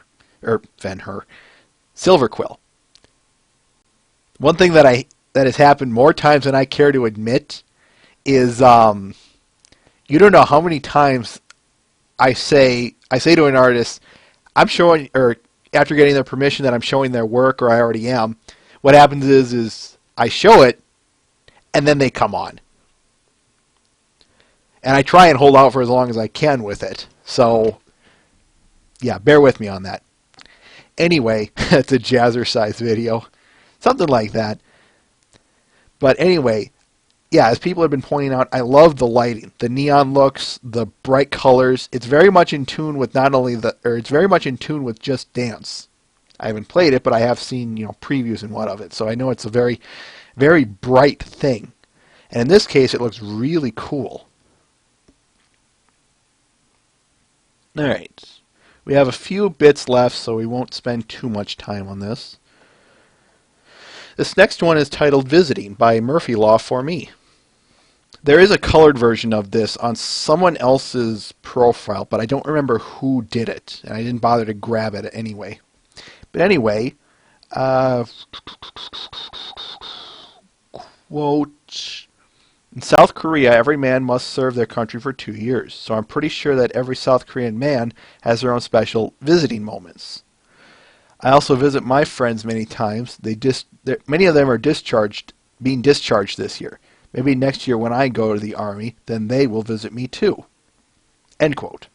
Silver Quill. One thing that has happened more times than I care to admit is you don't know how many times I say to an artist, I'm showing, or after getting their permission that I'm showing their work, or I already am, what happens is I show it, and then they come on. And I try and hold out for as long as I can with it. So, yeah, bear with me on that. Anyway, it's a jazzercise video. Something like that. But anyway, yeah, as people have been pointing out, I love the lighting, the neon looks, the bright colors. It's very much in tune with it's very much in tune with Just Dance. I haven't played it, but I have seen, previews and what of it, so I know it's a very, very bright thing. And in this case, it looks really cool. All right, we have a few bits left, so we won't spend too much time on this. This next one is titled Visiting by Murphy Law for Me. There is a colored version of this on someone else's profile, but I don't remember who did it, and I didn't bother to grab it anyway. But anyway, quote, in South Korea, every man must serve their country for 2 years, so I'm pretty sure that every South Korean man has their own special visiting moments. I also visit my friends many times. Many of them are being discharged this year. Maybe next year when I go to the Army, then they will visit me too. End quote.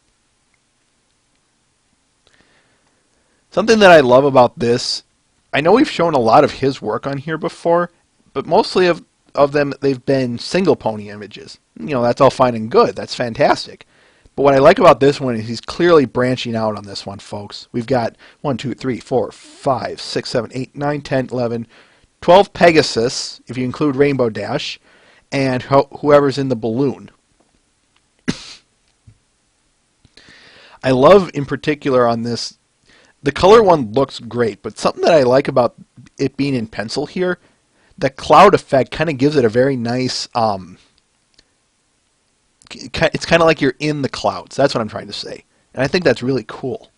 Something that I love about this, I know we've shown a lot of his work on here before, but mostly of them, they've been single pony images. That's all fine and good. That's fantastic. But what I like about this one is he's clearly branching out on this one, folks. We've got 1, 2, 3, 4, 5, 6, 7, 8, 9, 10, 11, 12 Pegasus, if you include Rainbow Dash, and whoever's in the balloon. I love, in particular on this, the color one looks great, but something that I like about it being in pencil here, the cloud effect kind of gives it a very nice, it's kind of like you're in the clouds. That's what I'm trying to say. And I think that's really cool.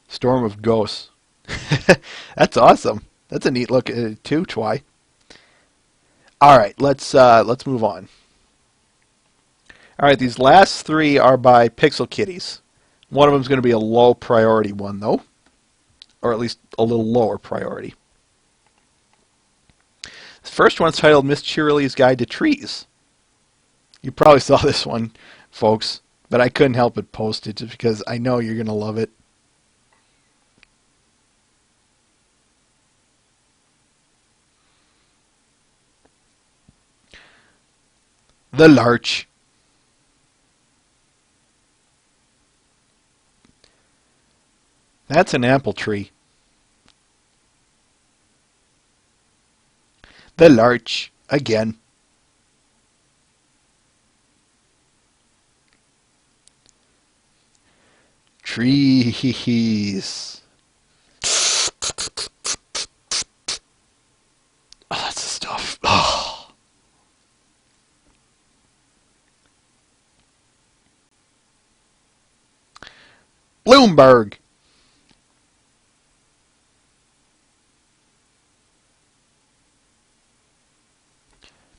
Storm of Ghosts. That's awesome. That's a neat look at it too, Twy. All right, let's move on. All right, these last three are by Pixel Kitties. One of them is going to be a low priority one, though, or at least a little lower priority. The first one's titled Miss Cheerily's Guide to Trees. You probably saw this one, folks, but I couldn't help but post it just because I know you're going to love it. The Larch. That's an apple tree. The Larch, again. Trees. Oh, that's the stuff. Oh. Bloomberg.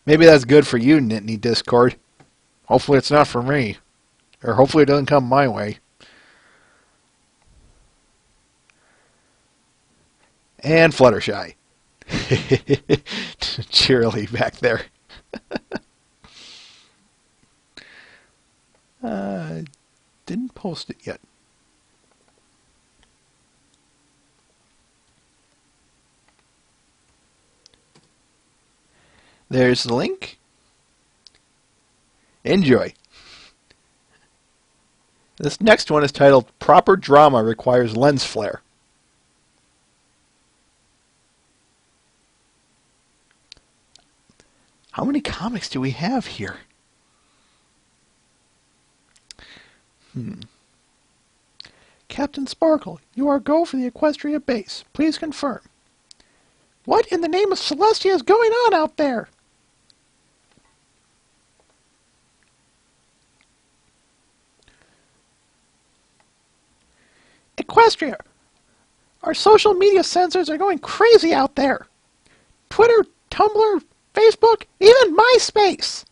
Maybe that's good for you, Nittany Discord. Hopefully it's not for me. Or hopefully it doesn't come my way. And Fluttershy. Cheerily back there. Didn't post it yet. There's the link. Enjoy. This next one is titled Proper Drama Requires Lens Flare. How many comics do we have here? Captain Sparkle, you are go for the Equestria base. Please confirm. What in the name of Celestia is going on out there? Equestria, our social media censors are going crazy out there. Twitter, Tumblr, Facebook, even MySpace.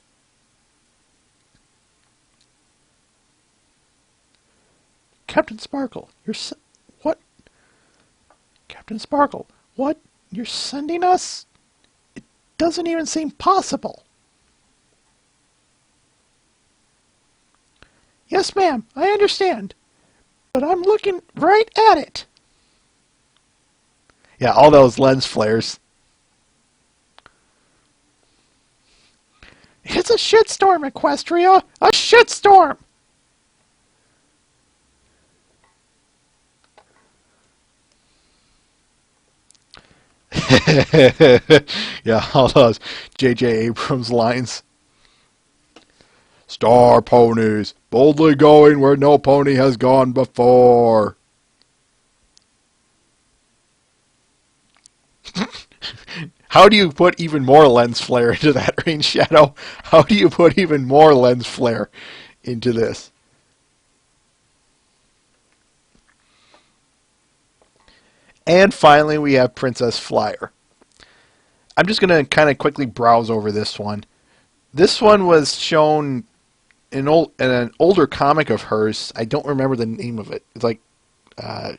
Captain Sparkle, what? Captain Sparkle, what? You're sending us? It doesn't even seem possible. Yes, ma'am, I understand. But I'm looking right at it. Yeah, all those lens flares. It's a shitstorm, Equestria! A shitstorm! Yeah, all those J.J. Abrams lines. Star ponies, boldly going where no pony has gone before. How do you put even more lens flare into that, Rain Shadow? How do you put even more lens flare into this? And finally, we have Princess Flyer. I'm just going to kind of quickly browse over this one. This one was shown in an older comic of hers. I don't remember the name of it. It's like, I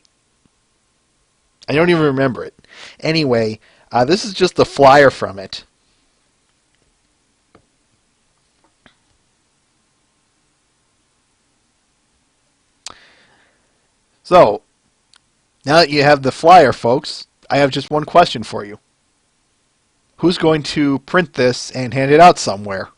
don't even remember it. Anyway, this is just the flyer from it. So, now that you have the flyer, folks, I have just one question for you. Who's going to print this and hand it out somewhere?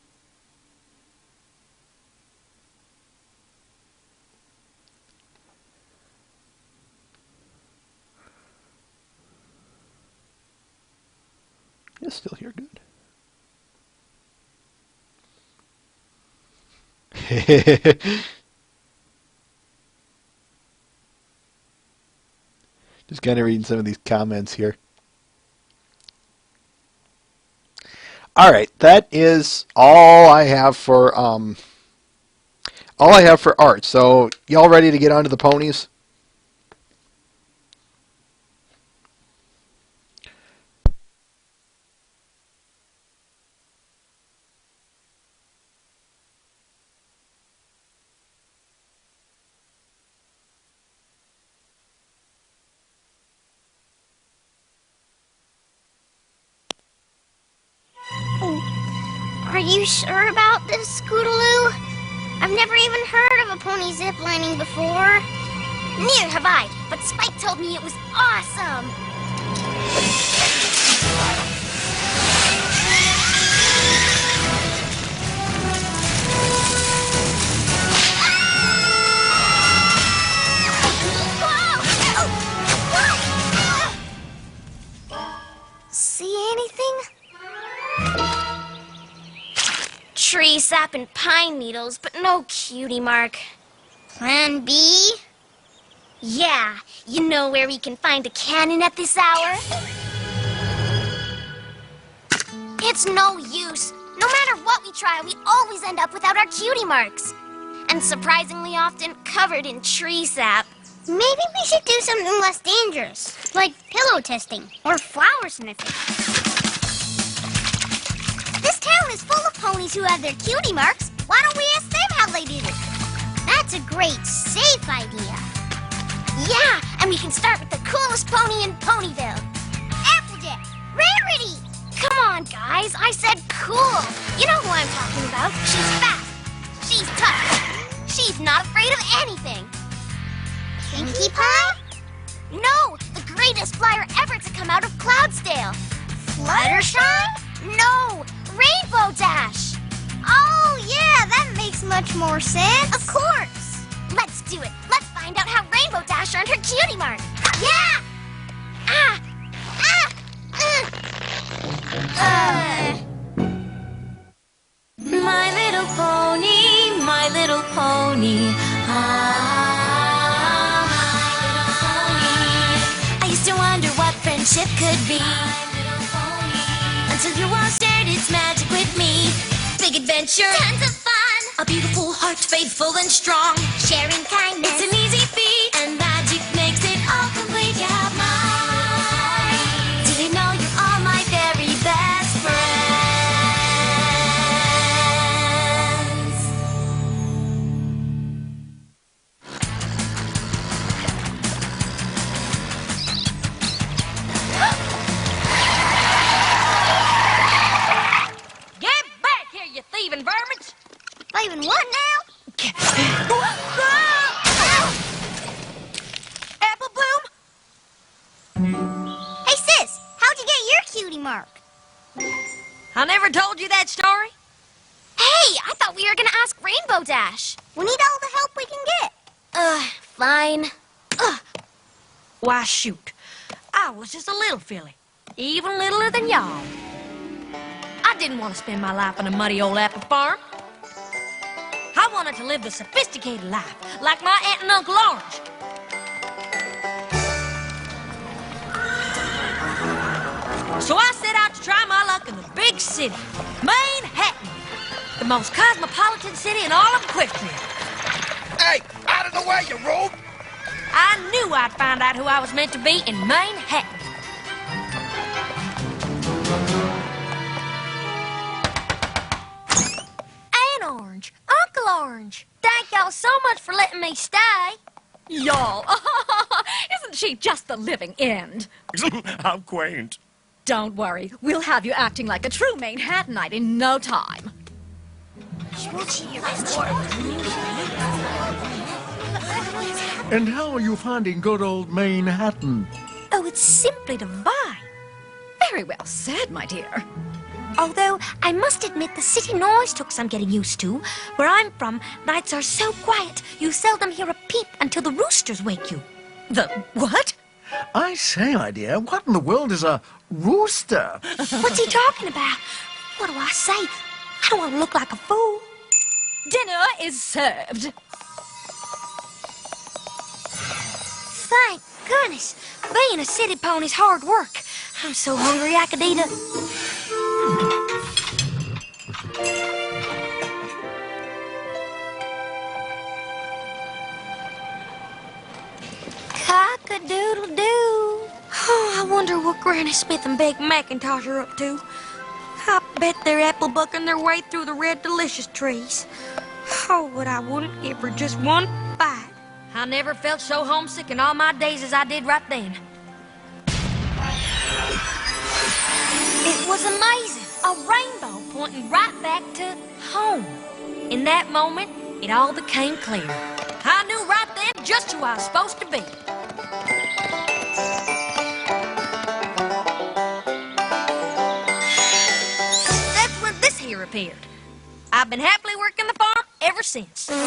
It's still here, good. Just kind of reading some of these comments here. All right, that is all I have for art. So, y'all ready to get onto the ponies? Are you sure about this, Scootaloo? I've never even heard of a pony ziplining before. Neither have I, but Spike told me it was awesome. See anything? Tree sap and pine needles, but no Cutie Mark. Plan B? Yeah, you know where we can find a cannon at this hour? It's no use. No matter what we try, we always end up without our Cutie Marks. And surprisingly often covered in tree sap. Maybe we should do something less dangerous, like pillow testing or flower sniffing. This town is full of ponies who have their Cutie Marks. Why don't we ask them how they did it? That's a great, safe idea. Yeah, and we can start with the coolest pony in Ponyville. Applejack, Rarity! Come on, guys, I said cool. You know who I'm talking about. She's fast. She's tough. She's not afraid of anything. Pinkie Pie? No, the greatest flyer ever to come out of Cloudsdale. Fluttershy? No, Rainbow Dash. Oh, yeah, that makes much more sense. Of course. Let's do it. Let's find out how Rainbow Dash earned her Cutie Mark. Yeah! Ah! Ah! My little pony, my little pony. Ah, my little pony. I used to wonder what friendship could be. Until you all shared its magic with me. Big adventure, Tons of fun. a beautiful heart, faithful and strong. Sharing kindness. It's an easy feat, and magic makes it all complete. You have mine. Do you know you're all my very best friends? Get back here, you thieving vermin! Even what now? I never told you that story? Hey, I thought we were gonna ask Rainbow Dash. We need all the help we can get. Fine. Why, shoot. I was just a little filly. Even littler than y'all. I didn't want to spend my life on a muddy old apple farm. I wanted to live the sophisticated life, like my aunt and Uncle Orange. So I set out to try my luck in the big city, Manhattan, the most cosmopolitan city in all of Equestria. Hey, out of the way, you rube! I knew I'd find out who I was meant to be in Manhattan. Aunt Orange, Uncle Orange, thank y'all so much for letting me stay. Y'all, isn't she just the living end? How quaint. Don't worry, we'll have you acting like a true Manhattanite in no time. And how are you finding good old Manhattan? Oh, it's simply divine. Very well said, my dear. Although, I must admit the city noise took some getting used to. Where I'm from, nights are so quiet, you seldom hear a peep until the roosters wake you. The what? I say, my dear, what in the world is a rooster? What's he talking about? What do I say? I don't want to look like a fool. Dinner is served. Thank goodness. Being a city pony's hard work. I'm so hungry I could eat a... Cock-a-doodle-doo. Oh, I wonder what Granny Smith and Big Macintosh are up to. I bet they're apple bucking their way through the red delicious trees. Oh, but I wouldn't give her just one bite. I never felt so homesick in all my days as I did right then. It was amazing. A rainbow pointing right back to home. In that moment, it all became clear. I knew right then just who I was supposed to be. That's when this here appeared. I've been happily working the farm ever since. There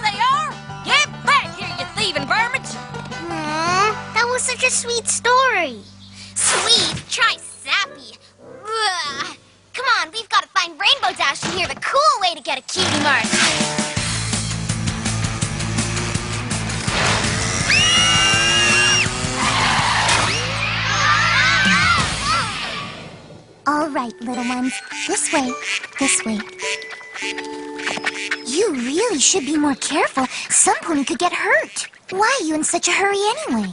they are! Get back here, you thieving vermins! That was such a sweet story. Sweet? Try sappy. Ugh. Come on, we've got to find Rainbow Dash and hear the cool way to get a cutie mark. All right, little ones. This way. This way. You really should be more careful. Some pony could get hurt. Why are you in such a hurry anyway?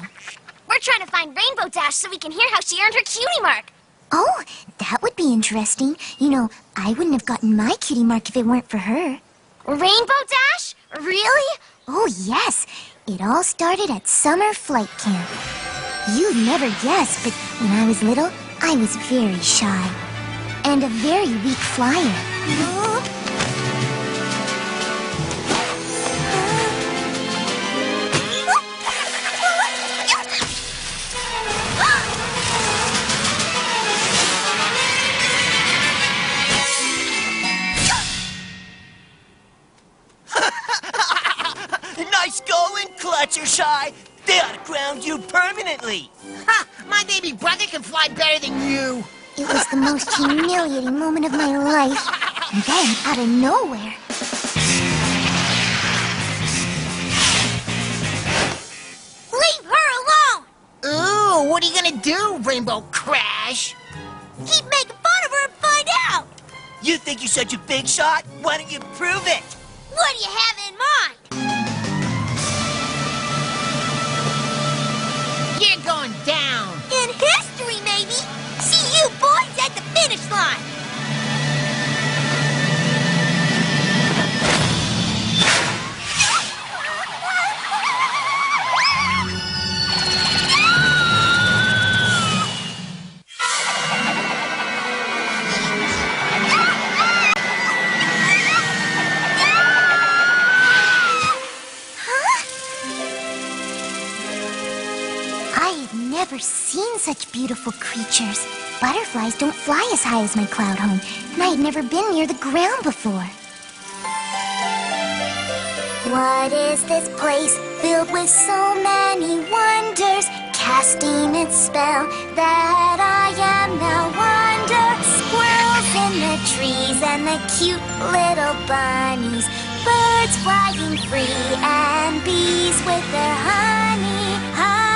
We're trying to find Rainbow Dash so we can hear how she earned her cutie mark. Oh, that would be interesting. You know, I wouldn't have gotten my cutie mark if it weren't for her. Rainbow Dash? Really? Oh, yes. It all started at summer flight camp. You'd never guess, but when I was little, I was very shy. And a very weak flyer. Nice going, Clutchershy. They ought to ground you permanently. Ha! My baby brother can fly better than you. It was the most humiliating moment of my life. And then, out of nowhere... Leave her alone! Ooh, what are you gonna do, Rainbow Crash? Keep making fun of her and find out! You think you're such a big shot? Why don't you prove it? What do you have in mind? You're going down. In history, maybe. See you boys at the finish line. I have never seen such beautiful creatures. Butterflies don't fly as high as my cloud home, and I had never been near the ground before. What is this place filled with so many wonders, casting its spell that I am now wonder? Squirrels in the trees and the cute little bunnies, birds flying free and bees with their honey, honey.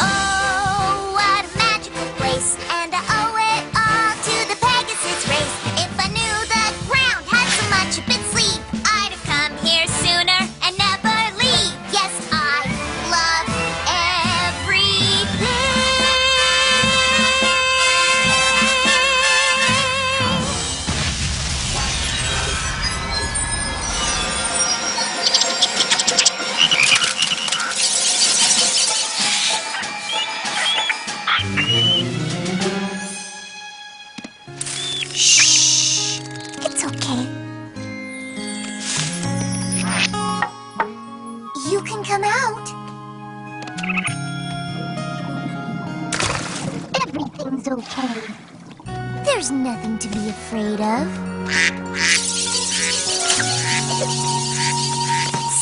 Oh, what a magical place, and I owe it all to the Pegasus race. If I knew the ground had so much up its sleeve, I'd have come here sooner and never leave. Yes, I love everything. Shh. It's okay. You can come out. Everything's okay. There's nothing to be afraid of.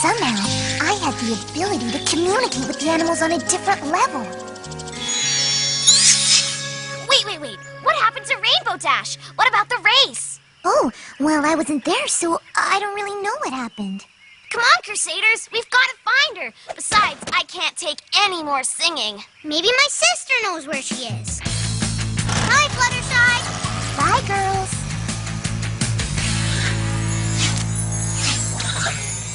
Somehow, I had the ability to communicate with the animals on a different level. Wait. What happened to Rainbow Dash? What about the race? Oh, well, I wasn't there, so I don't really know what happened. Come on, Crusaders. We've got to find her. Besides, I can't take any more singing. Maybe my sister knows where she is. Hi, Fluttershy. Bye, girls.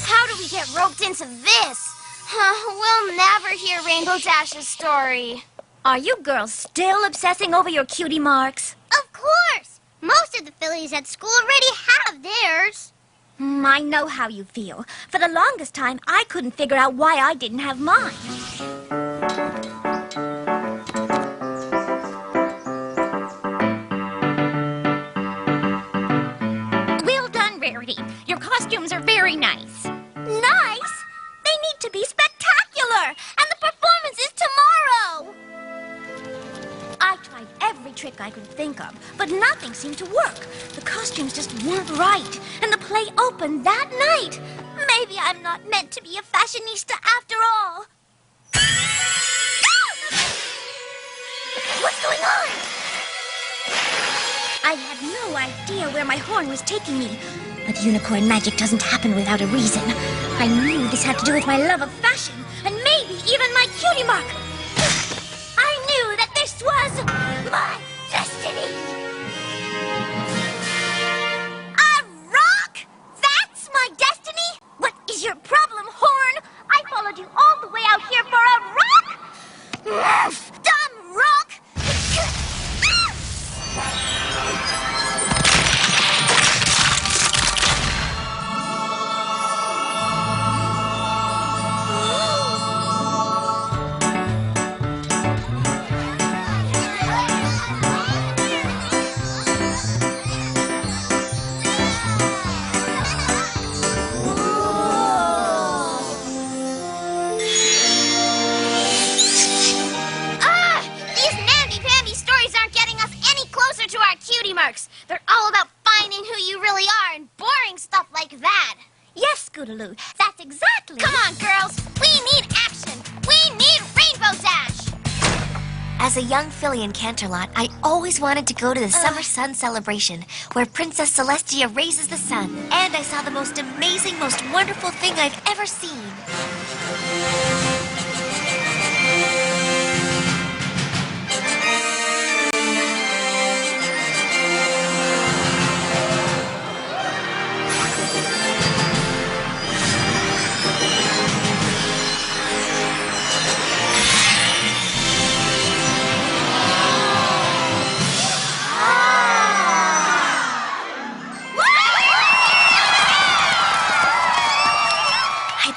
How do we get roped into this? We'll never hear Rainbow Dash's story. Are you girls still obsessing over your cutie marks? Of course. Most of the fillies at school already have theirs. I know how you feel. For the longest time, I couldn't figure out why I didn't have mine. Well done, Rarity. Your costumes are very nice. Nice? They need to be spectacular! And the performance is tomorrow! I tried every trick I could think of, but nothing seemed to work. The costumes just weren't right, and the play opened that night. Maybe I'm not meant to be a fashionista after all. What's going on? I had no idea where my horn was taking me. But unicorn magic doesn't happen without a reason. I knew this had to do with my love of fashion, and maybe even my cutie mark. I knew that this was my destiny. A rock? That's my destiny? What is your problem, Horn? I followed you all the way out here for a rock? Dumb rock! They're all about finding who you really are and boring stuff like that. Yes, Scootaloo, that's exactly... Come on, girls. We need action. We need Rainbow Dash. As a young filly in Canterlot, I always wanted to go to the Summer Sun Celebration, where Princess Celestia raises the sun. And I saw the most amazing, most wonderful thing I've ever seen.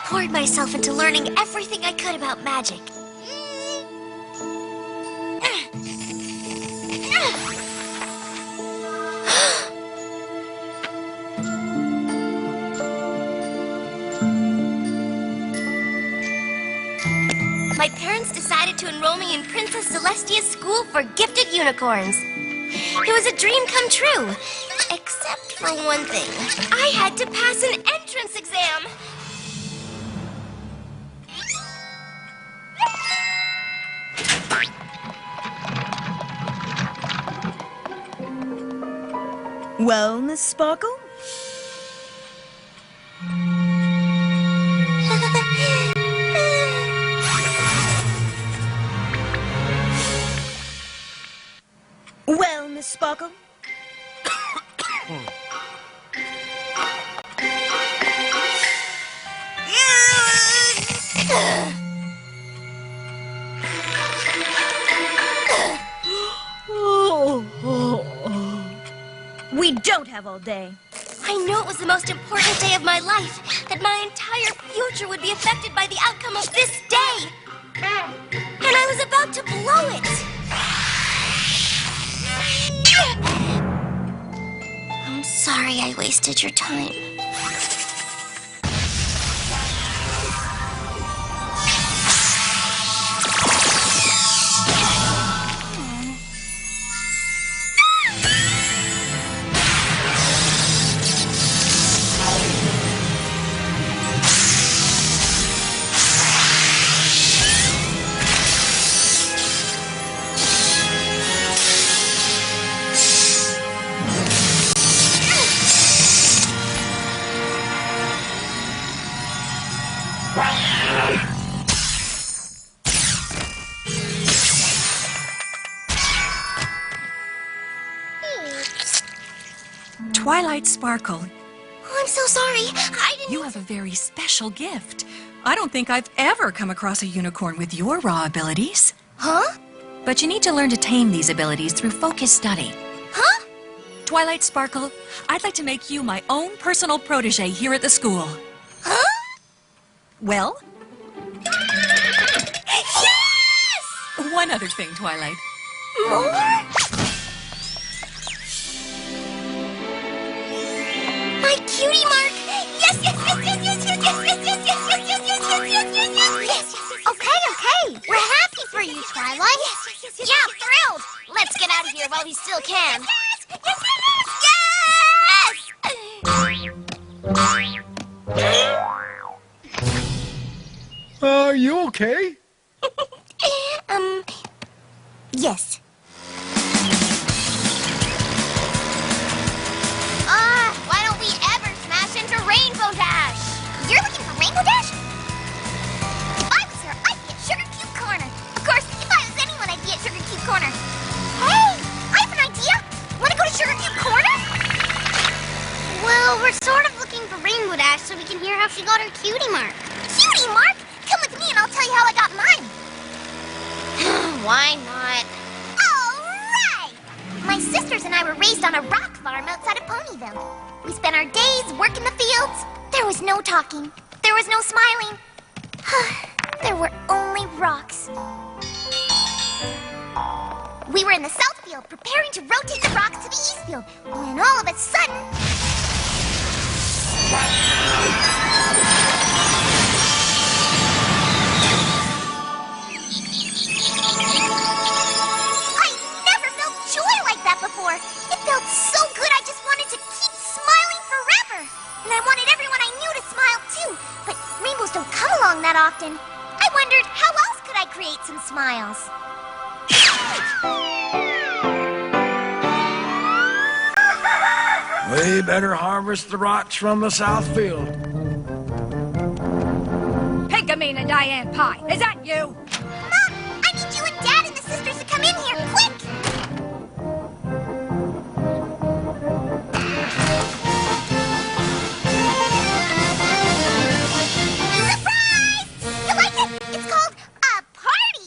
Poured myself into learning everything I could about magic. enroll me in Princess Celestia's school for gifted unicorns. It was a dream come true. Except for one thing. I had to pass an entrance exam. Well, Miss Sparkle? Well, Miss Sparkle? We don't have all day. I knew it was the most important day of my life, that my entire future would be affected by the outcome of this day. And I was about to blow it. I'm sorry I wasted your time. Twilight Sparkle, Oh, I'm so sorry. I didn't... you have a very special gift. I don't think I've ever come across a unicorn with your raw abilities. Huh? But you need to learn to tame these abilities through focused study. Huh? Twilight Sparkle, I'd like to make you my own personal protege here at the school. Huh? Well? Yes! One other thing, Twilight. More? My Cutie Mark! Yes, yes, yes, yes, yes, yes, yes, yes, yes, yes, yes, yes, yes, yes, yes, yes, yes, yes. Okay. We're happy for you, Twilight. Yeah, thrilled. Let's get out of here while we still can. Are you okay? Yes. Why don't we ever smash into Rainbow Dash? You're looking for Rainbow Dash? If I was her, I'd be at Sugar Cube Corner. Of course, if I was anyone, I'd be at Sugar Cube Corner. Hey, I have an idea. Want to go to Sugar Cube Corner? Well, we're sort of looking for Rainbow Dash so we can hear how she got her Cutie Mark. Cutie Mark? Come with me and I'll tell you how I got mine. Why not? All right! My sisters and I were raised on a rock farm outside of Ponyville. We spent our days working the fields. There was no talking. There was no smiling. There were only rocks. We were in the south field preparing to rotate the rocks to the east field when all of a sudden... I never felt joy like that before. It felt so good I just wanted to keep smiling forever. And I wanted everyone I knew to smile too. But rainbows don't come along that often. I wondered how else could I create some smiles? We better harvest the rocks from the south field. Piggamine and Diane Pie, is that you? Mom, I need you and Dad and the sisters to come in here, quick! Surprise! You like it? It's called a party!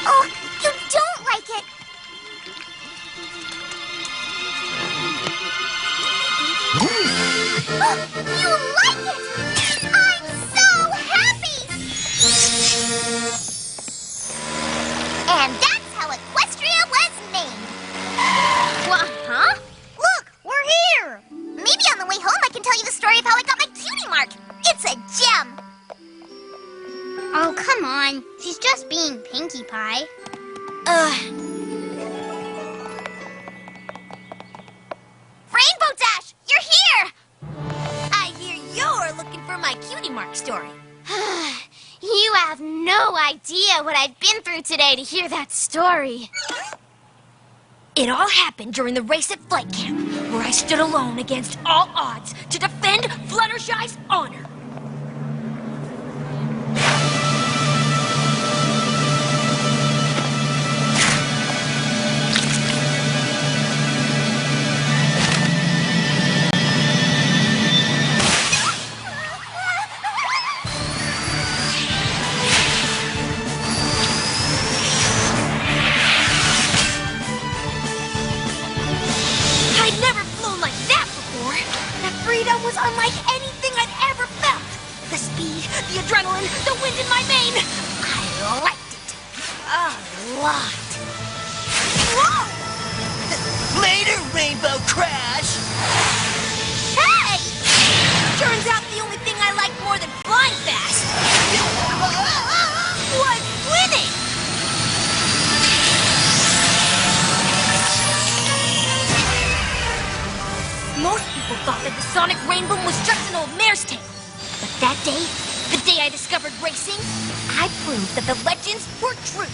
Oh, you don't like it! You like it! I'm so happy! And that's how Equestria was named. Well, just being Pinkie Pie. Rainbow Dash, you're here! I hear you're looking for my Cutie Mark story. You have no idea what I've been through today to hear that story. It all happened during the race at flight camp, where I stood alone against all odds to defend Fluttershy's honor. I'd never flown like that before. That freedom was unlike anything I'd ever felt. The speed, the adrenaline, the wind in my mane. I liked it. A lot. Whoa! Later, Rainbow Crash! Hey! Turns out the only thing I like more than flying fast was winning! Most people thought that the sonic rainbow was just an old mare's tale. But that day, the day I discovered racing, I proved that the legends were true.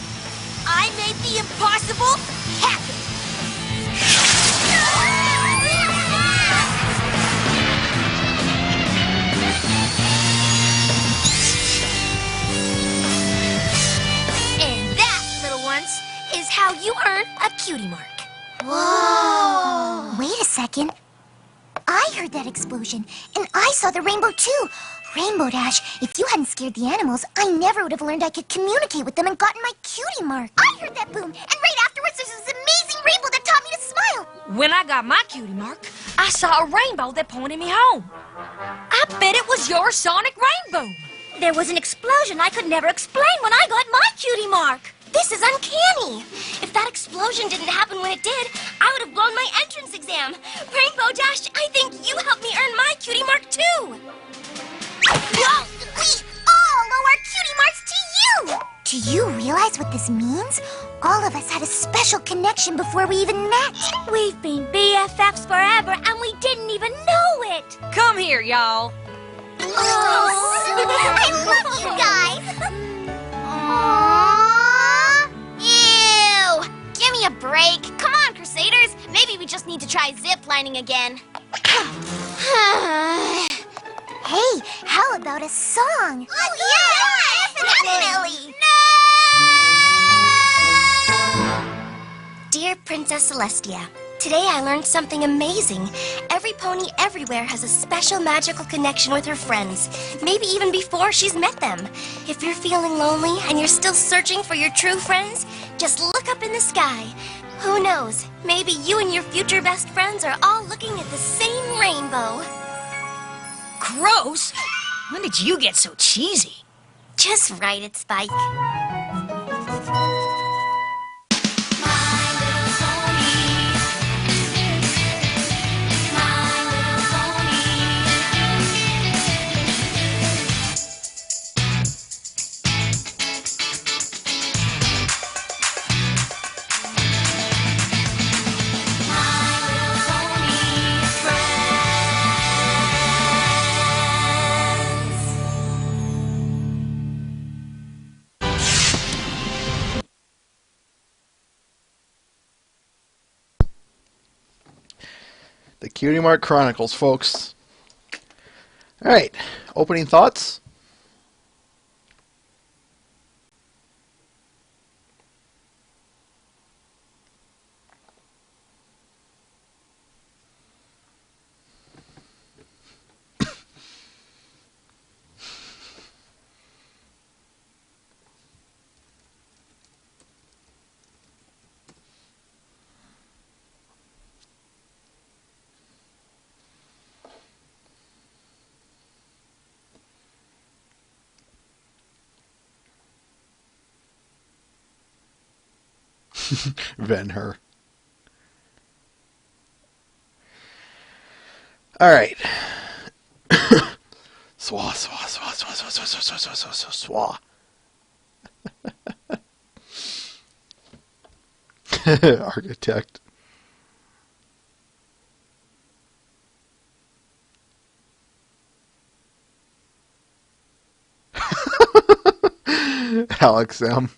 I made the impossible happen. And that, little ones, is how you earn a Cutie Mark. Whoa! Wait a second. I heard that explosion, and I saw the rainbow too. Rainbow Dash, if you hadn't scared the animals, I never would have learned I could communicate with them and gotten my cutie mark. I heard that boom, and right afterwards there's this amazing rainbow that taught me to smile. When I got my cutie mark, I saw a rainbow that pointed me home. I bet it was your sonic rainbow. There was an explosion I could never explain when I got my cutie mark. This is uncanny. If that explosion didn't happen when it did, I would have blown my entrance exam. Rainbow Dash, I think you helped me earn my cutie mark too. Whoa! We all owe our cutie marks to you! Do you realize what this means? All of us had a special connection before we even met. We've been BFFs forever and we didn't even know it. Come here, y'all. I love you guys. Aww. Ew. Give me a break. Come on, Crusaders. Maybe we just need to try ziplining again. Hey, how about a song? Oh, yeah! Definitely! Dear Princess Celestia, today I learned something amazing. Every pony everywhere has a special magical connection with her friends, maybe even before she's met them. If you're feeling lonely and you're still searching for your true friends, just look up in the sky. Who knows, maybe you and your future best friends are all looking at the same rainbow. Gross! When did you get so cheesy? Just write it, Spike. The Cutie Mark Chronicles, folks. Alright, opening thoughts? Ben-Hur. Alright. Swa, swa, swa, swa, swa, swa, swa, swa, swa, swa, swa, swa. Architect. Alex M.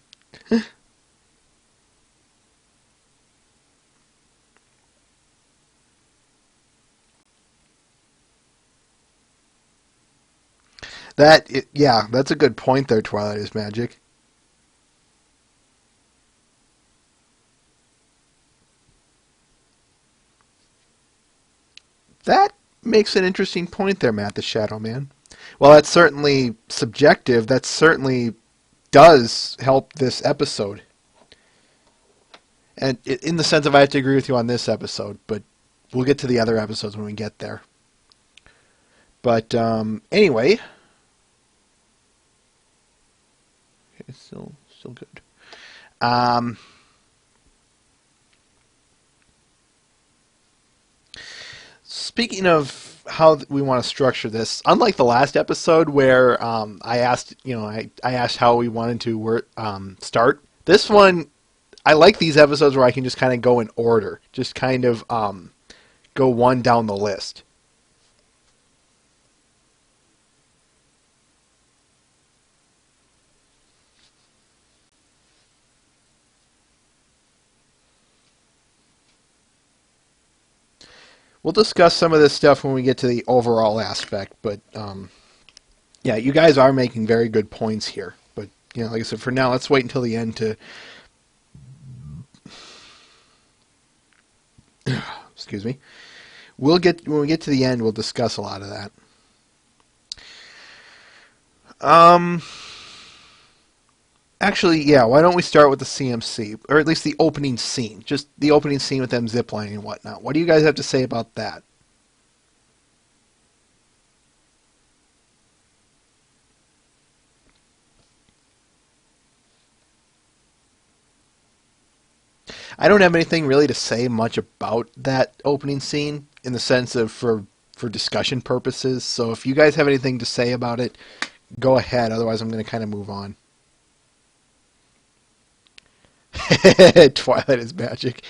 Yeah, that's a good point there, Twilight is Magic. That makes an interesting point there, Matt the Shadow Man. Well, that's certainly subjective. That certainly does help this episode. And in the sense of I have to agree with you on this episode, but we'll get to the other episodes when we get there. But anyway, okay, still good. Speaking of how we want to structure this, unlike the last episode where I asked, I asked how we wanted to start. This one, I like these episodes where I can just kind of go in order, just kind of go one down the list. We'll discuss some of this stuff when we get to the overall aspect, but yeah, you guys are making very good points here. But like I said, for now, let's wait until the end to. Excuse me. When we get to the end, we'll discuss a lot of that. Actually, yeah. Why don't we start with the CMC, or at least the opening scene? Just the opening scene with them ziplining and whatnot. What do you guys have to say about that? I don't have anything really to say much about that opening scene in the sense of for discussion purposes. So if you guys have anything to say about it, go ahead. Otherwise, I'm going to kind of move on. Twilight is Magic.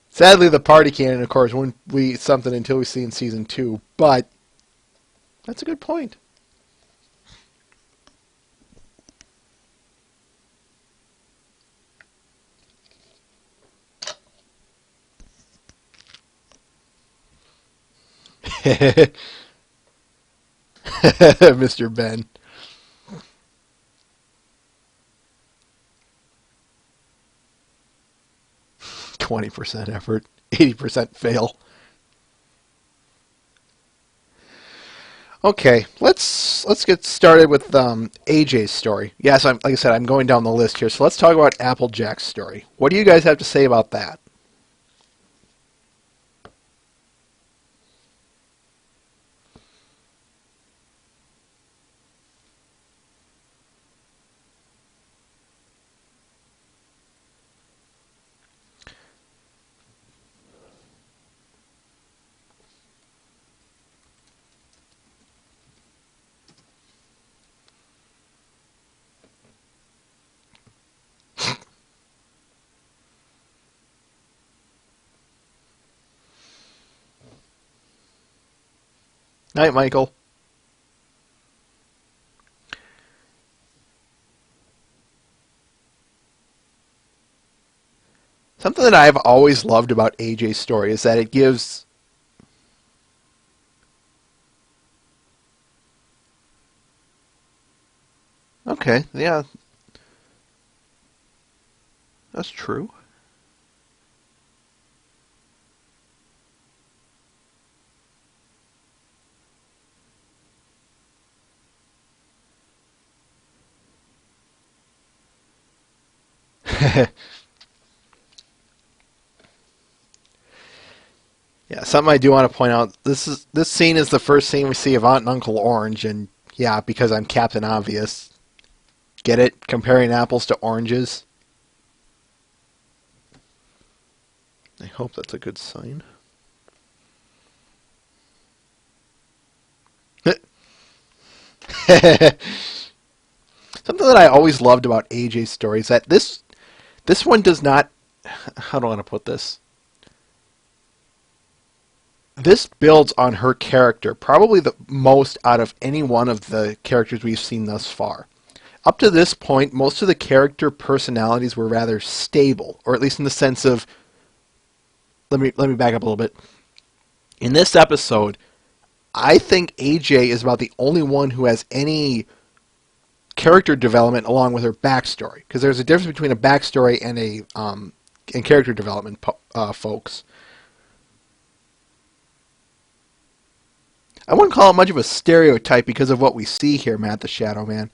Sadly, the party cannon, of course, won't be something until we see in season 2. But that's a good point. Mr. Ben. 20% effort, 80% fail. Okay, let's get started with AJ's story. Yes, like I said, I'm going down the list here. So let's talk about Applejack's story. What do you guys have to say about that? Night, Michael. Something that I've always loved about AJ's story is that it gives... Okay, yeah. That's true. Yeah, something I do want to point out. This scene is the first scene we see of Aunt and Uncle Orange, and yeah, because I'm Captain Obvious. Get it? Comparing apples to oranges. I hope that's a good sign. Something that I always loved about AJ's story is that this one does not how do I want to put this? This builds on her character, probably the most out of any one of the characters we've seen thus far. Up to this point, most of the character personalities were rather stable, or at least in the sense of, let me back up a little bit. In this episode, I think AJ is about the only one who has any character development along with her backstory, because there's a difference between a backstory and and character development, folks. I wouldn't call it much of a stereotype because of what we see here, Matt the Shadow Man.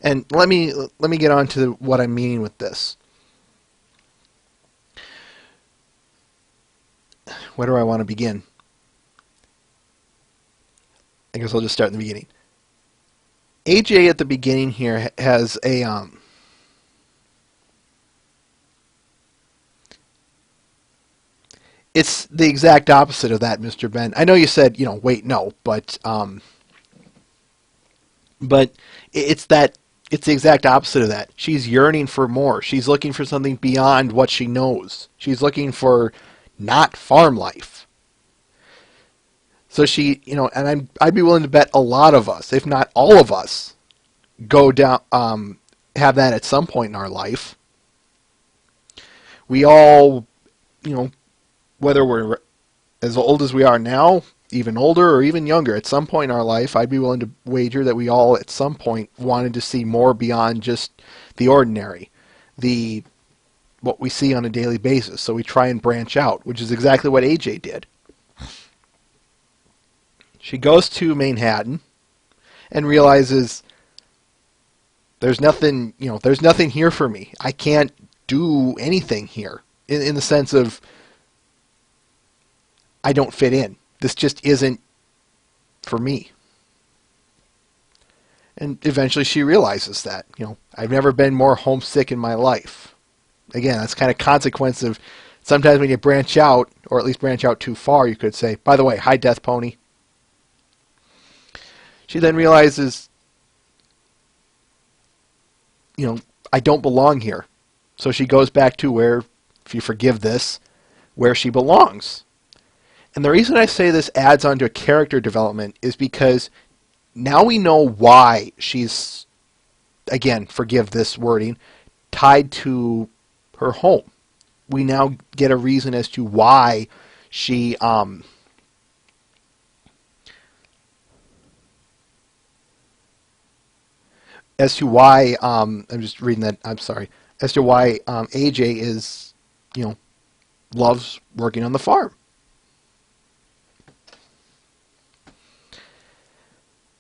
And let me get on to what I'm meaning with this. Where do I want to begin? I guess I'll just start in the beginning. AJ at the beginning here has a it's the exact opposite of that, Mr. Ben. I know you said, wait, no, but it's that it's the exact opposite of that. She's yearning for more. She's looking for something beyond what she knows. She's looking for not farm life. So she, and I'd be willing to bet a lot of us, if not all of us, go down, have that at some point in our life. We all, whether we're as old as we are now, even older or even younger, at some point in our life, I'd be willing to wager that we all at some point wanted to see more beyond just the ordinary, what we see on a daily basis. So we try and branch out, which is exactly what AJ did. She goes to Manhattan and realizes there's nothing here for me. I can't do anything here in the sense of I don't fit in. This just isn't for me. And eventually she realizes that, I've never been more homesick in my life. Again, that's kind of consequence of sometimes when you branch out, or at least branch out too far, you could say, by the way, hi, Death Pony. She then realizes, I don't belong here. So she goes back to where, if you forgive this, where she belongs. And the reason I say this adds on to character development is because now we know why she's, again, forgive this wording, tied to her home. We now get a reason as to why she, as to why, I'm just reading that, I'm sorry, as to why AJ is, loves working on the farm.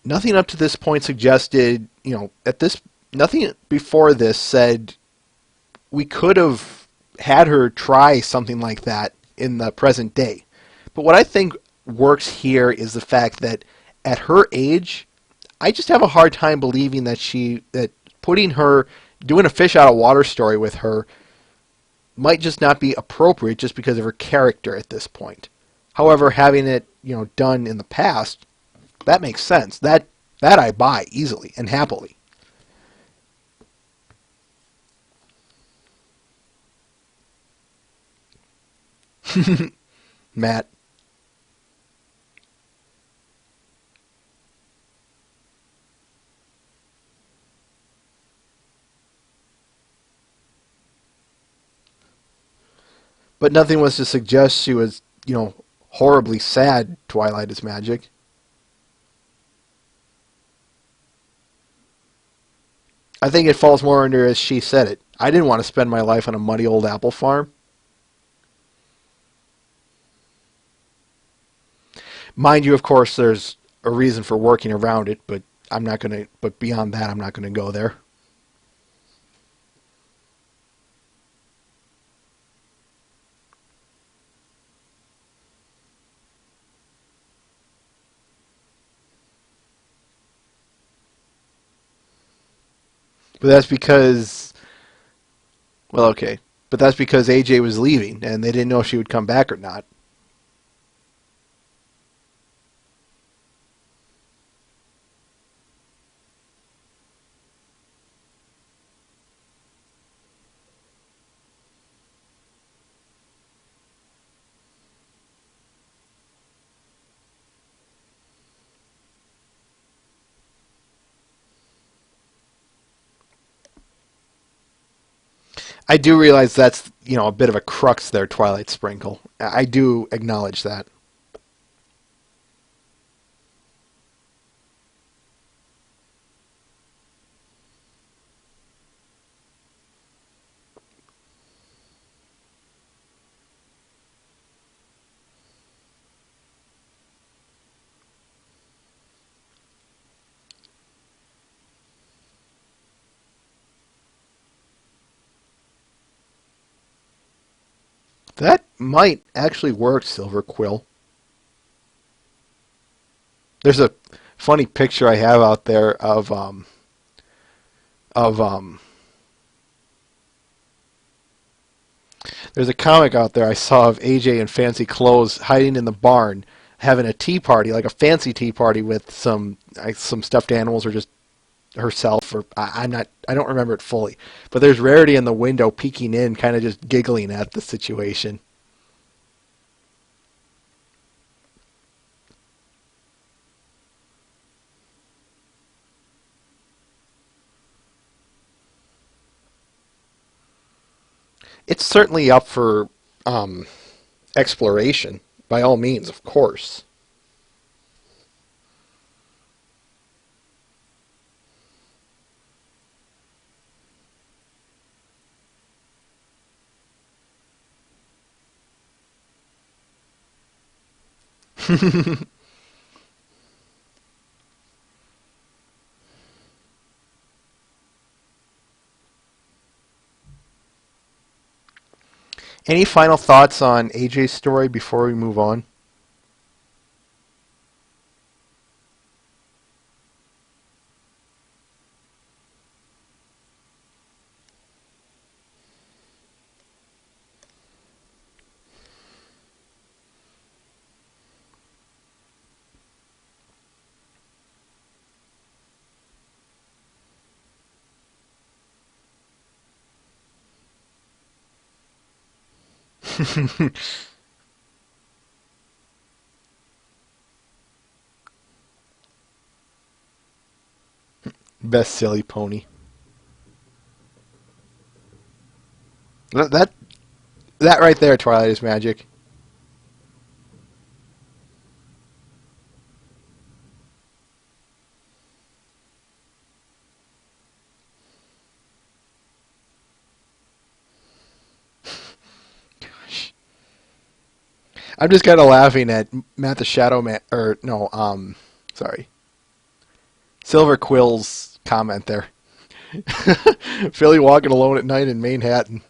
Nothing up to this point suggested, nothing before this said we could have had her try something like that in the present day. But what I think works here is the fact that at her age, I just have a hard time believing that doing a fish out of water story with her might just not be appropriate just because of her character at this point. However, having it, done in the past, that makes sense. That I buy easily and happily. Matt. But nothing was to suggest she was, horribly sad, Twilight is Magic. I think it falls more under as she said it. I didn't want to spend my life on a muddy old apple farm. Mind you, of course, there's a reason for working around it, but but beyond that, I'm not going to go there. But that's because, well, okay. But that's because AJ was leaving, and they didn't know if she would come back or not. I do realize that's, a bit of a crux there, Twilight Sprinkle. I do acknowledge that. That might actually work, Silver Quill. There's a funny picture I have out there of there's a comic out there I saw of AJ in fancy clothes hiding in the barn having a tea party, like a fancy tea party with some stuffed animals or just herself, or I don't remember it fully. But there's Rarity in the window peeking in, kind of just giggling at the situation. It's certainly up for exploration, by all means, of course. Any final thoughts on AJ's story before we move on? Best silly pony. That right there, Twilight is magic. Gosh. I'm just kind of laughing at Matt the Shadow Man, or no, sorry, Silver Quill's comment there. Philly walking alone at night in Manhattan.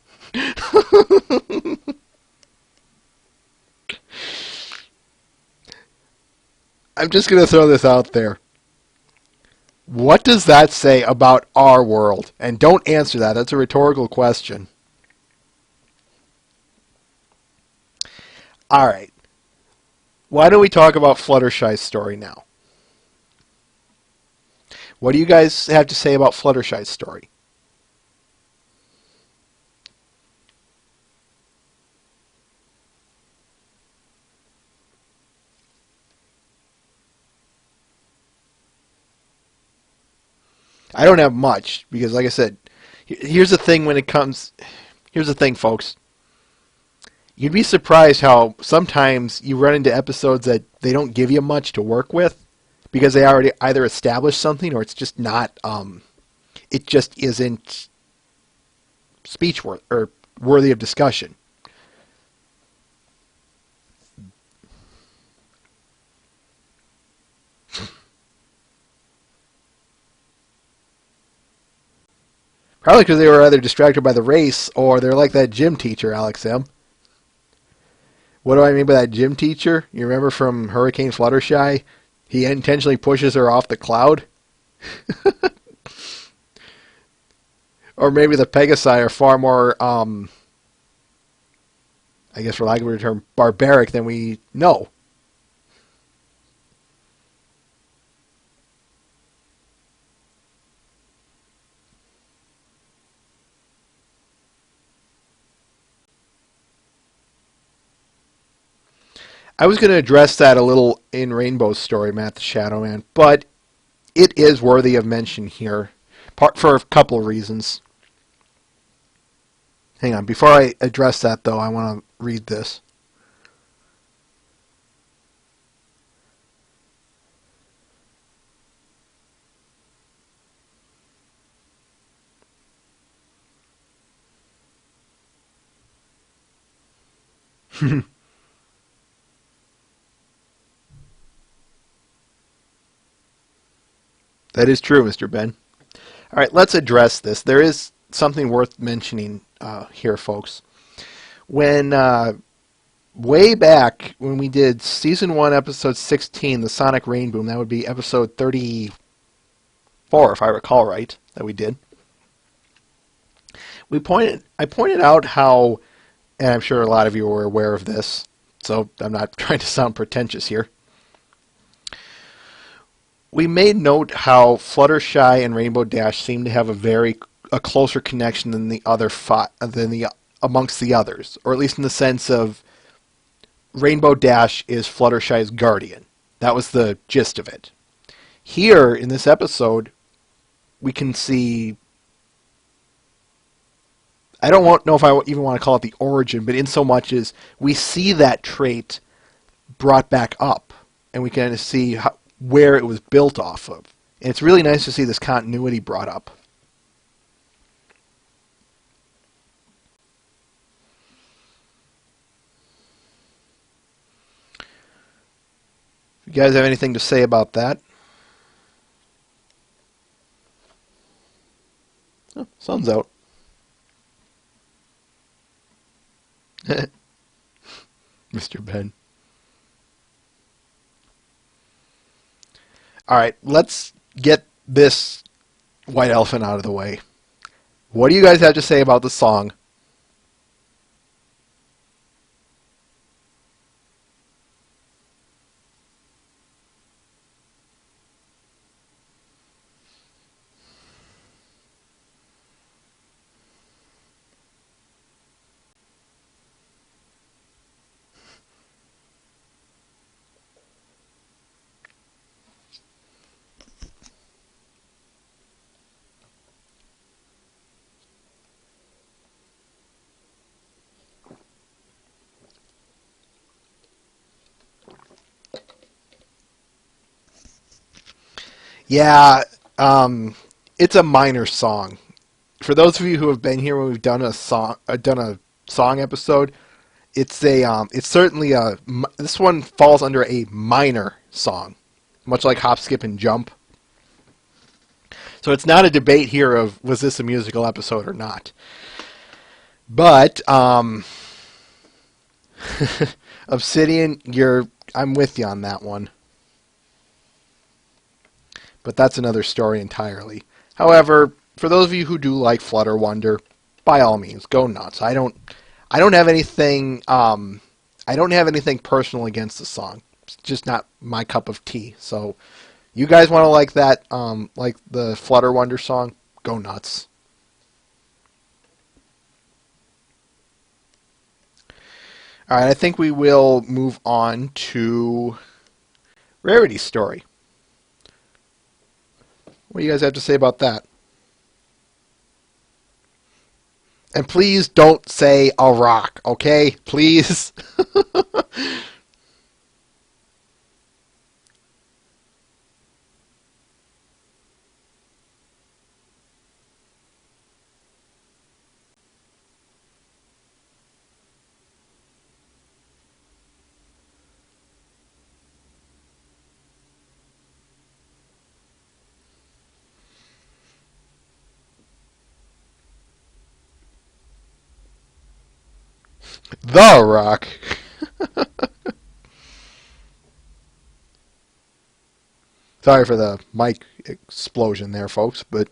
I'm just going to throw this out there. What does that say about our world? And don't answer that. That's a rhetorical question. All right. Why don't we talk about Fluttershy's story now? What do you guys have to say about Fluttershy's story? I don't have much because, like I said, here's the thing when it comes... Here's the thing, folks. You'd be surprised how sometimes you run into episodes that they don't give you much to work with because they already either established something or it's just not... it just isn't speech worth or worthy of discussion. Probably because they were either distracted by the race or they're like that gym teacher, Alex M. What do I mean by that gym teacher? You remember from Hurricane Fluttershy? He intentionally pushes her off the cloud? Or maybe the Pegasi are far more, I guess for lack of a term, barbaric than we know. I was going to address that a little in Rainbow's story, Matt the Shadow Man, but it is worthy of mention here, for a couple of reasons. Hang on. Before I address that, though, I want to read this. That is true, Mr. Ben. All right, let's address this. There is something worth mentioning here, folks. When way back when we did season 1, episode 16, the Sonic Rain Boom, that would be episode 34, if I recall right, that we did. I pointed out how, and I'm sure a lot of you were aware of this, so I'm not trying to sound pretentious here. We made note how Fluttershy and Rainbow Dash seem to have a closer connection than amongst the others, or at least in the sense of Rainbow Dash is Fluttershy's guardian. That was the gist of it. Here in this episode, we can see, I don't know if I even want to call it the origin, but in so much as we see that trait brought back up, and we can see where it was built off of. And it's really nice to see this continuity brought up. You guys have anything to say about that? Oh, sun's out. Mr. Ben. All right, let's get this white elephant out of the way. What do you guys have to say about the song? Yeah, it's a minor song. For those of you who have been here when we've done a song episode, it's certainly this one falls under a minor song, much like Hop, Skip, and Jump. So it's not a debate here of was this a musical episode or not. But Obsidian, I'm with you on that one. But that's another story entirely. However, for those of you who do like Flutter Wonder, by all means, go nuts. I don't have anything personal against the song. It's just not my cup of tea. So, you guys want to like that, like the Flutter Wonder song? Go nuts. All right, I think we will move on to Rarity's story. What do you guys have to say about that? And please don't say a rock, okay? Please. The rock. Sorry for the mic explosion there, folks, but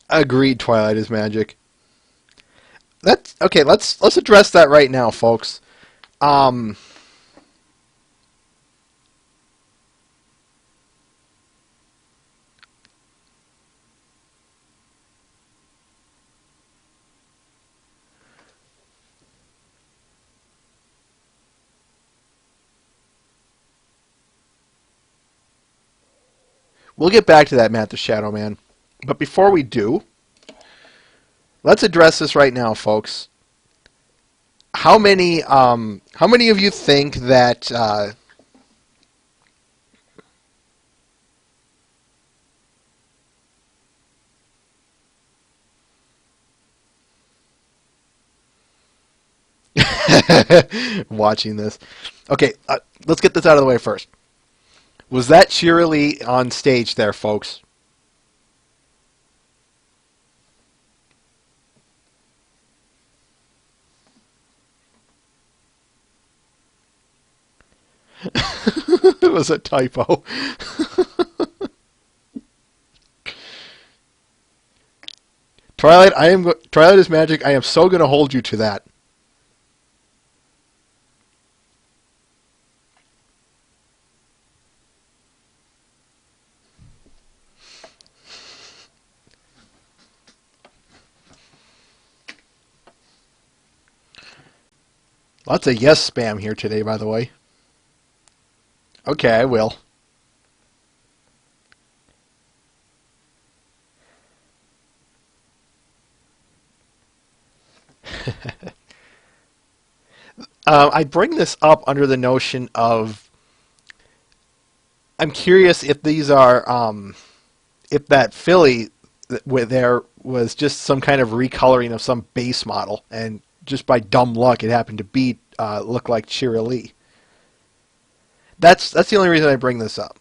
agreed. Twilight is magic. That's okay. Let's address that right now, folks. we'll get back to that, Matt the Shadow Man. But before we do, let's address this right now, folks. How many of you think that watching this? Okay, let's get this out of the way first. Was that cheerily on stage there, folks? It was a typo. Twilight, Twilight is magic. I am so going to hold you to that. Lots of yes spam here today, by the way. Okay, I will. I bring this up under the notion of I'm curious if these are if that filly there was just some kind of recoloring of some base model, and just by dumb luck it happened to be look like Cheerilee. That's the only reason I bring this up.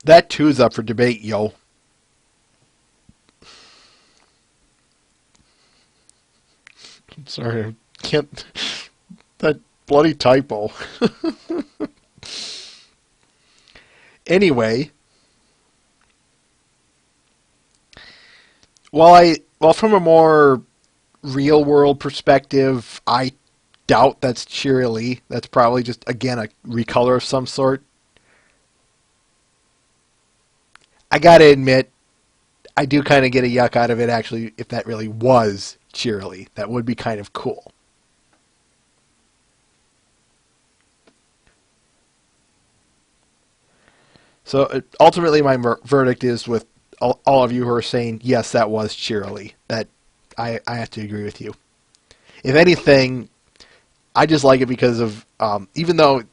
That too's up for debate, yo. Sorry, I can't. That bloody typo. Anyway, while from a more real world perspective, I doubt that's Cheerilee. That's probably just, again, a recolor of some sort. I gotta admit, I do kind of get a yuck out of it, actually, if that really was Cheerilee. That would be kind of cool. So ultimately, my verdict is with all of you who are saying, yes, that was Cheerilee. That I have to agree with you. If anything, I just like it because of, even though,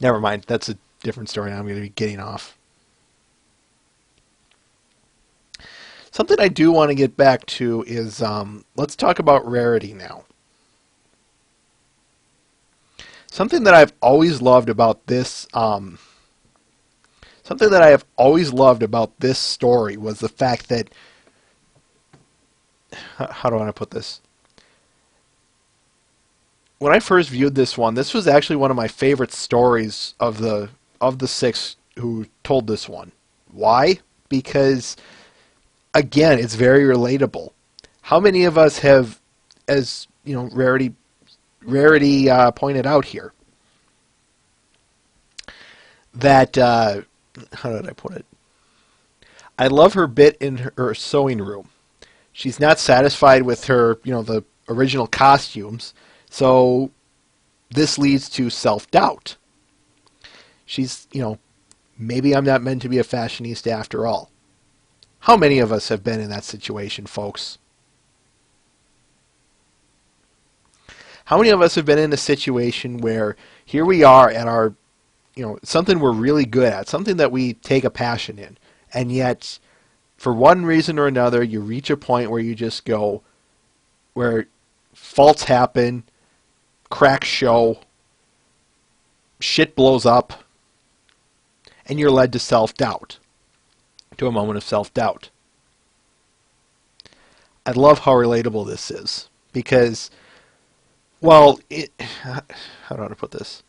never mind, that's a different story. I'm going to be getting off. Something I do want to get back to is, let's talk about rarity now. Something that I've always loved about this, story was the fact that, how do I want to put this? When I first viewed this one, this was actually one of my favorite stories of the six who told this one. Why? Because, again, it's very relatable. How many of us have, as you know, Rarity pointed out here, that how did I put it? I love her bit in her sewing room. She's not satisfied with her, the original costumes, so this leads to self-doubt. She's, maybe I'm not meant to be a fashionista after all. How many of us have been in that situation, folks? How many of us have been in a situation where here we are at our, something we're really good at, something that we take a passion in, and yet, for one reason or another, you reach a point where you just go, where faults happen, cracks show, shit blows up, and you're led to self-doubt, to a moment of self-doubt. I love how relatable this is, because, how do I want to put this?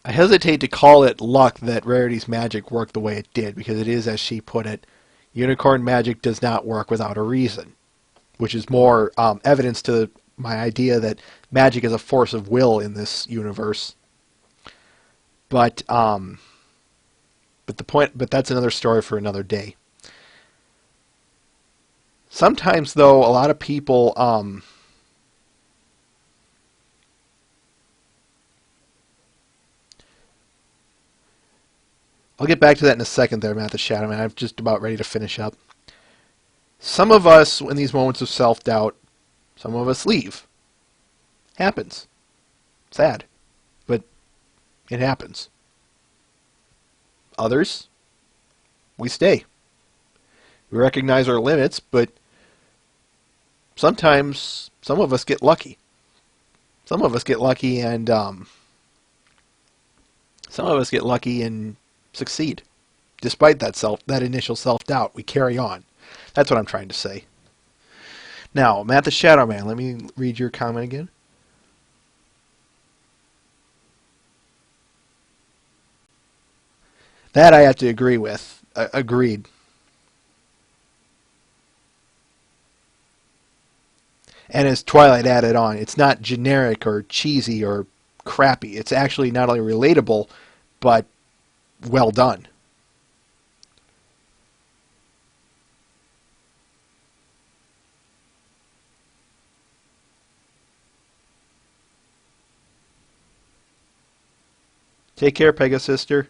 I hesitate to call it luck that Rarity's magic worked the way it did, because it is, as she put it, unicorn magic does not work without a reason, which is more evidence to my idea that magic is a force of will in this universe. But that's another story for another day. Sometimes, though, a lot of people I'll get back to that in a second there, Matt the Shadow Man. I'm just about ready to finish up. Some of us, in these moments of self-doubt, some of us leave. Happens. Sad. But it happens. Others, we stay. We recognize our limits, but sometimes some of us get lucky. Some of us get lucky and succeed. Despite that initial self-doubt, we carry on. That's what I'm trying to say. Now, Matt the Shadow Man, let me read your comment again. That I have to agree with. Agreed. And as Twilight added on, it's not generic or cheesy or crappy. It's actually not only relatable, but well done. Take care, Pegasister.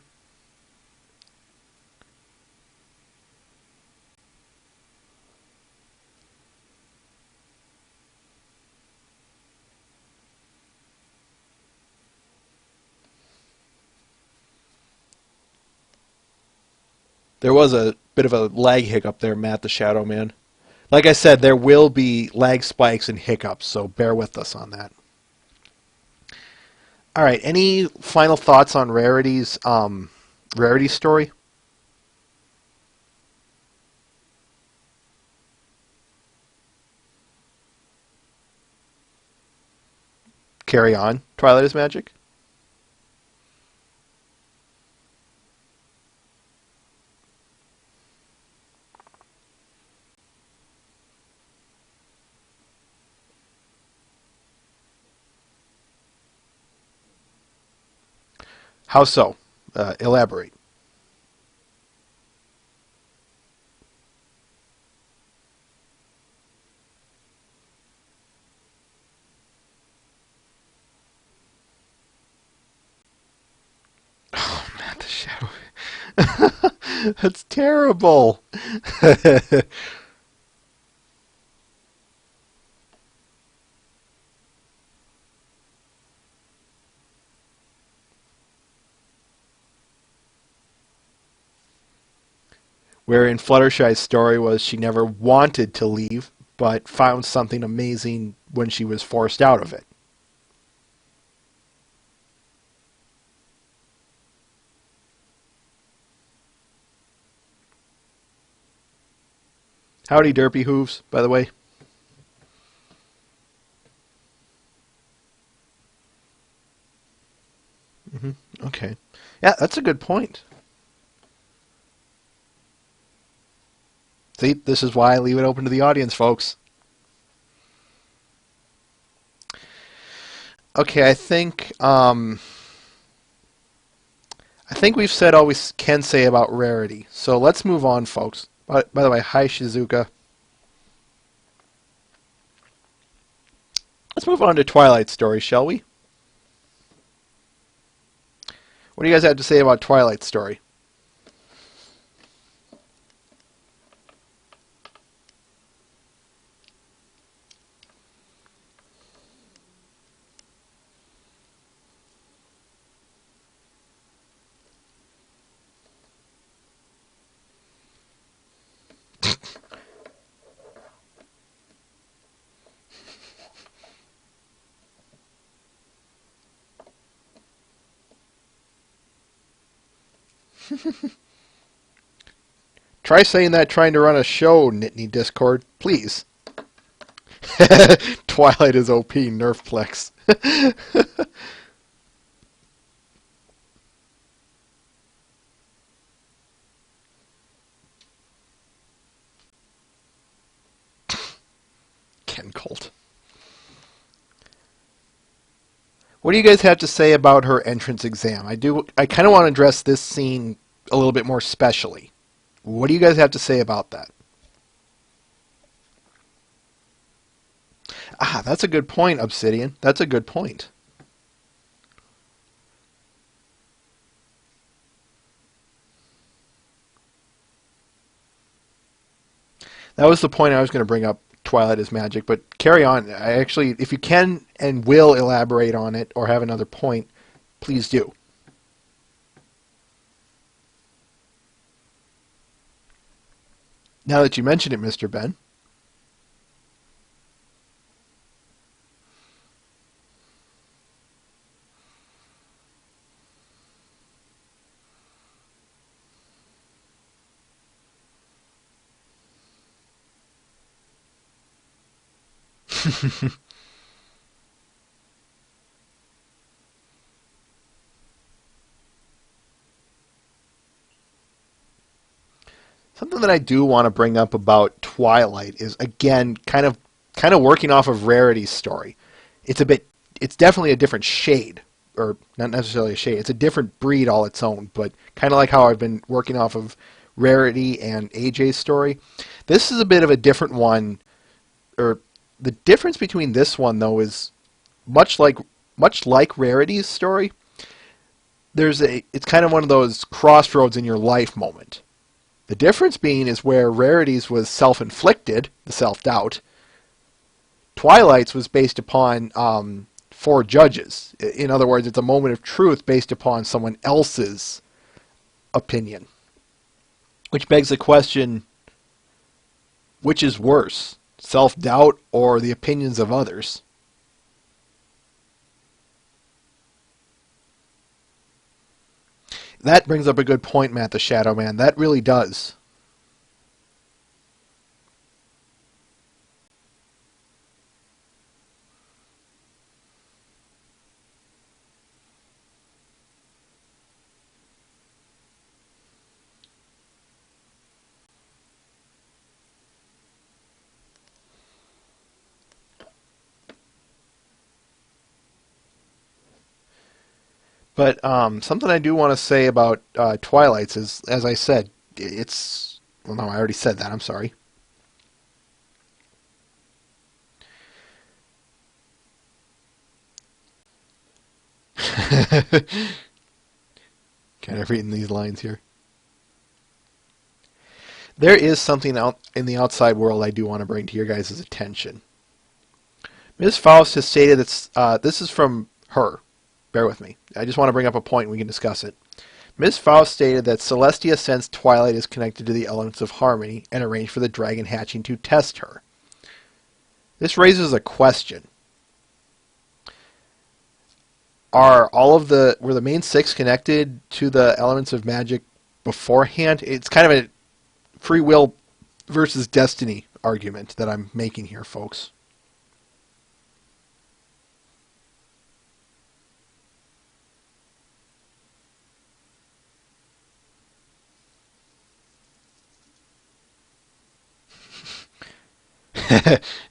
There was a bit of a lag hiccup there, Matt the Shadow Man. Like I said, there will be lag spikes and hiccups, so bear with us on that. All right, any final thoughts on Rarity's story? Carry on. Twilight is Magic? How so? Elaborate. Oh, Matt the Shadow. That's terrible. Wherein Fluttershy's story was she never wanted to leave, but found something amazing when she was forced out of it. Howdy, Derpy Hooves, by the way. Okay. Yeah, that's a good point. See, this is why I leave it open to the audience, folks. Okay, I think we've said all we can say about Rarity. So let's move on, folks. By the way, hi Shizuka. Let's move on to Twilight Story, shall we? What do you guys have to say about Twilight Story? Try saying that trying to run a show, Nittany Discord, please. Twilight is OP, Nerfplex. Ken Colt. What do you guys have to say about her entrance exam? I kind of want to address this scene a little bit more specially. What do you guys have to say about that? Ah, that's a good point, Obsidian. That's a good point. That was the point I was going to bring up. Twilight is magic, but carry on. I actually, if you can and will elaborate on it or have another point, please do. Now that you mention it, Mr. Ben. Something that I do want to bring up about Twilight is again kind of working off of Rarity's story. It's definitely a different shade, or not necessarily a shade. It's a different breed all its own, but kind of like how I've been working off of Rarity and AJ's story. This is a bit of a different one, or the difference between this one though is much like Rarity's story. It's kind of one of those crossroads in your life moment. The difference being is where Rarity's was self-inflicted, the self-doubt. Twilight's was based upon four judges. In other words, it's a moment of truth based upon someone else's opinion. Which begs the question, which is worse, self-doubt or the opinions of others? That brings up a good point, Matt the Shadow Man. That really does. But something I do want to say about Twilight's is, as I said, it's... Well, no, I already said that. I'm sorry. Kind of reading these lines here. There is something out in the outside world I do want to bring to your guys' attention. Ms. Faust has stated that this is from her. Bear with me. I just want to bring up a point and we can discuss it. Ms. Faust stated that Celestia sensed Twilight is connected to the elements of harmony and arranged for the dragon hatching to test her. This raises a question. Were the main six connected to the elements of magic beforehand? It's kind of a free will versus destiny argument that I'm making here, folks.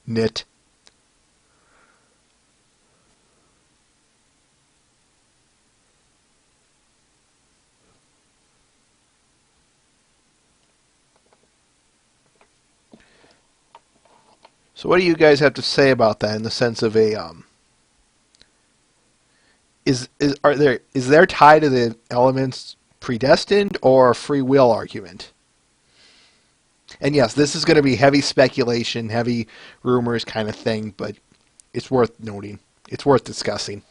Knit. So what do you guys have to say about that in the sense of a is their tie to the elements predestined or a free will argument? And yes, this is going to be heavy speculation, heavy rumors kind of thing, but it's worth noting. It's worth discussing.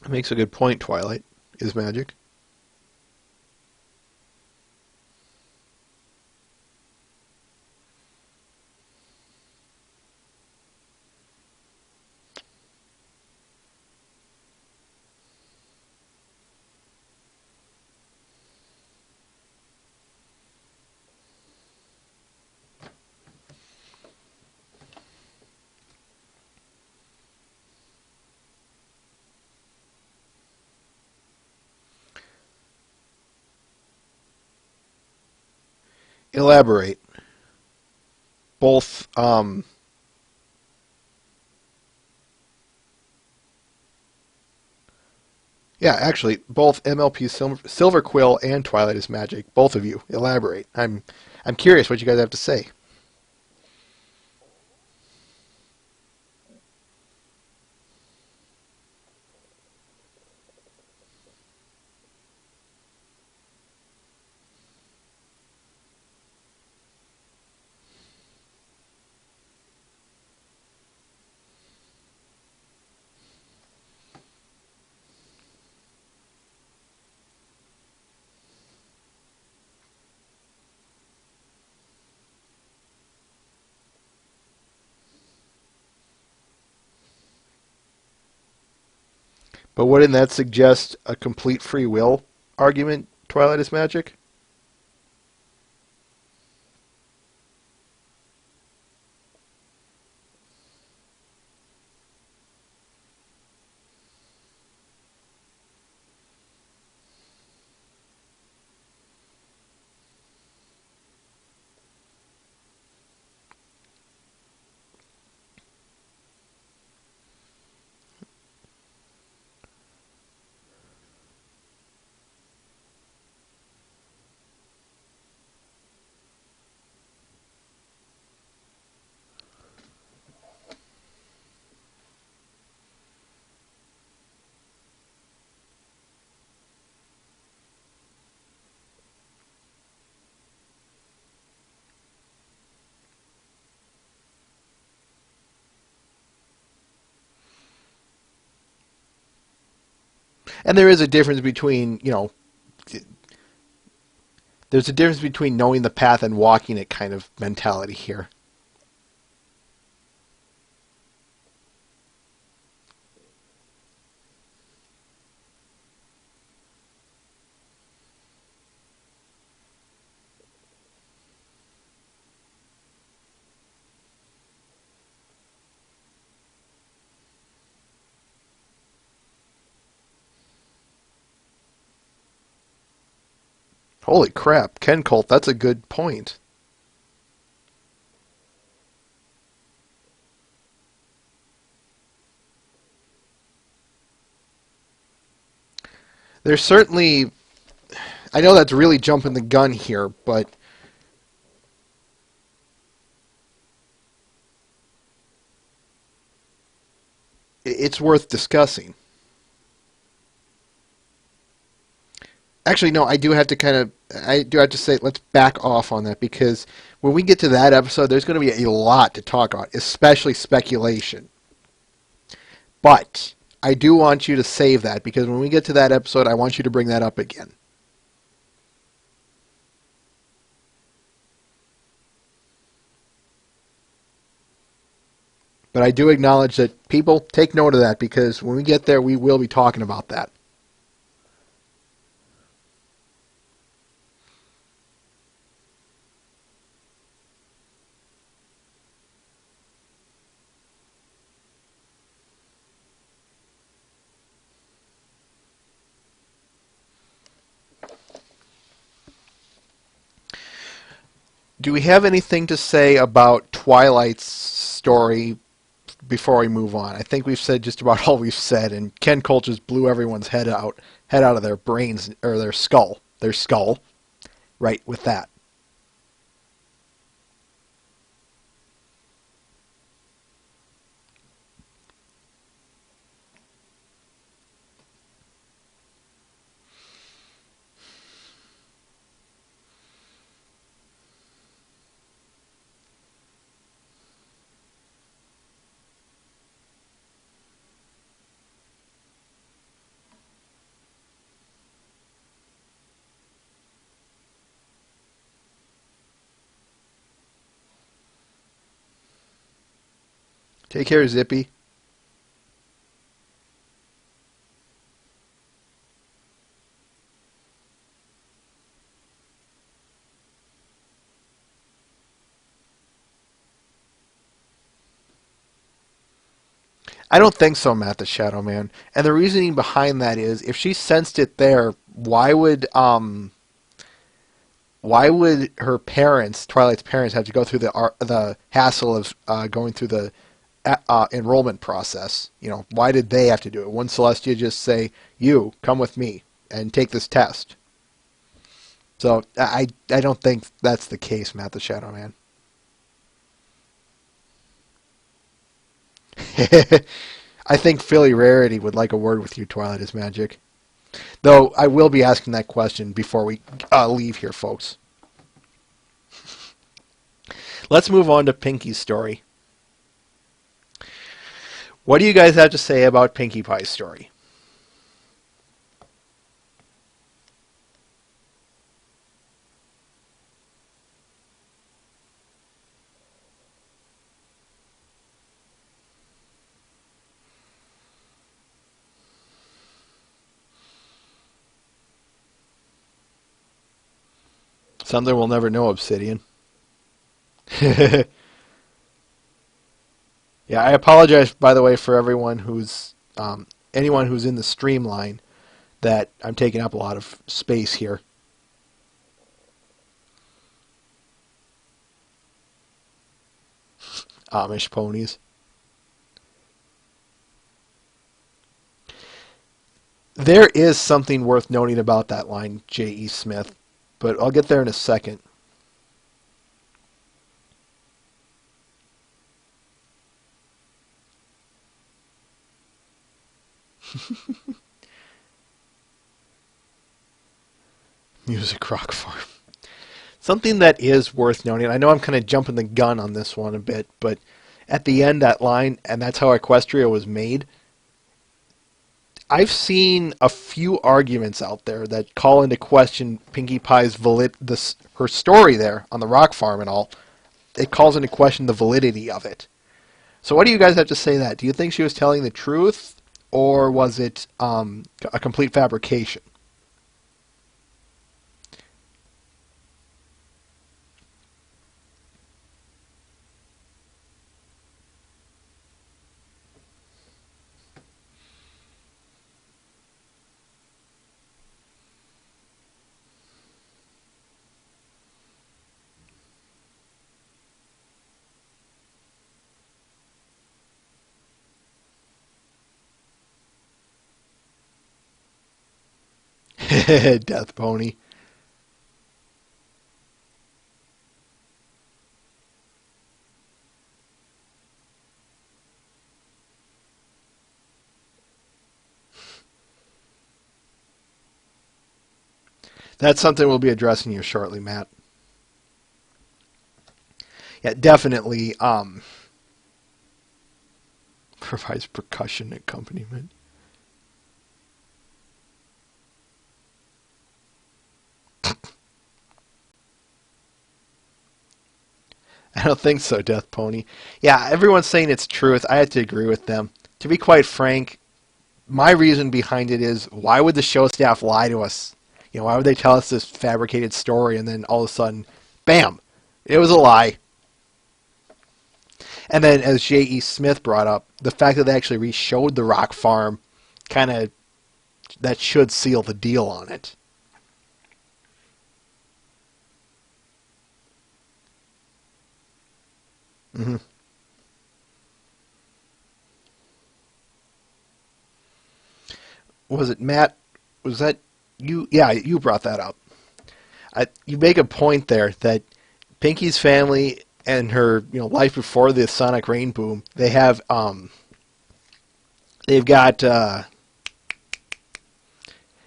It makes a good point, Twilight is magic. Elaborate. Both Yeah, actually, both MLP Silver Quill and Twilight is Magic. Both of you elaborate. I'm curious what you guys have to say. But wouldn't that suggest a complete free will argument? Twilight is Magic. And there is a difference between, there's a difference between knowing the path and walking it kind of mentality here. Holy crap, Ken Colt, that's a good point. There's certainly, I know that's really jumping the gun here, but it's worth discussing. Actually, no, I do have to say, let's back off on that, because when we get to that episode, there's going to be a lot to talk about, especially speculation. But I do want you to save that, because when we get to that episode, I want you to bring that up again. But I do acknowledge that people take note of that, because when we get there, we will be talking about that. Do we have anything to say about Twilight's story before we move on? I think we've said just about all we've said, and Ken Colt just blew everyone's head out of their brains, or their skull, right, with that. Take care, Zippy. I don't think so, Matt the Shadow Man. And the reasoning behind that is, if she sensed it there, why would her parents, Twilight's parents, have to go through the hassle of going through the enrollment process. You know, why did they have to do it? Wouldn't Celestia just say, "You come with me and take this test"? So I don't think that's the case, Matt the Shadow Man. I think Philly Rarity would like a word with you, Twilight is Magic. Though I will be asking that question before we leave here, folks. Let's move on to Pinky's story. What do you guys have to say about Pinkie Pie's story? Something we'll never know, Obsidian. Yeah, I apologize, by the way, for everyone who's anyone who's in the streamline that I'm taking up a lot of space here. Amish ponies. There is something worth noting about that line, J.E. Smith, but I'll get there in a second. Music Rock Farm. Something that is worth noting, I know I'm kind of jumping the gun on this one a bit, but at the end, that line, "and that's how Equestria was made," I've seen a few arguments out there that call into question Pinkie Pie's her story there on the rock farm and all. It calls into question the validity of it. So what do you guys have to say to that? Do you think she was telling the truth, or was it a complete fabrication? Death Pony. That's something we'll be addressing here shortly, Matt. Yeah, definitely provides percussion accompaniment. I don't think so, Death Pony. Yeah, everyone's saying it's truth. I have to agree with them. To be quite frank, my reason behind it is, why would the show staff lie to us? You know, why would they tell us this fabricated story and then all of a sudden, bam, it was a lie? And then, as J.E. Smith brought up, the fact that they actually re-showed the rock farm, kind of, that should seal the deal on it. Mm-hmm. Was it Matt? Was that you? Yeah, you brought that up. You make a point there that Pinky's family and her, life before the Sonic Rain boom, they've got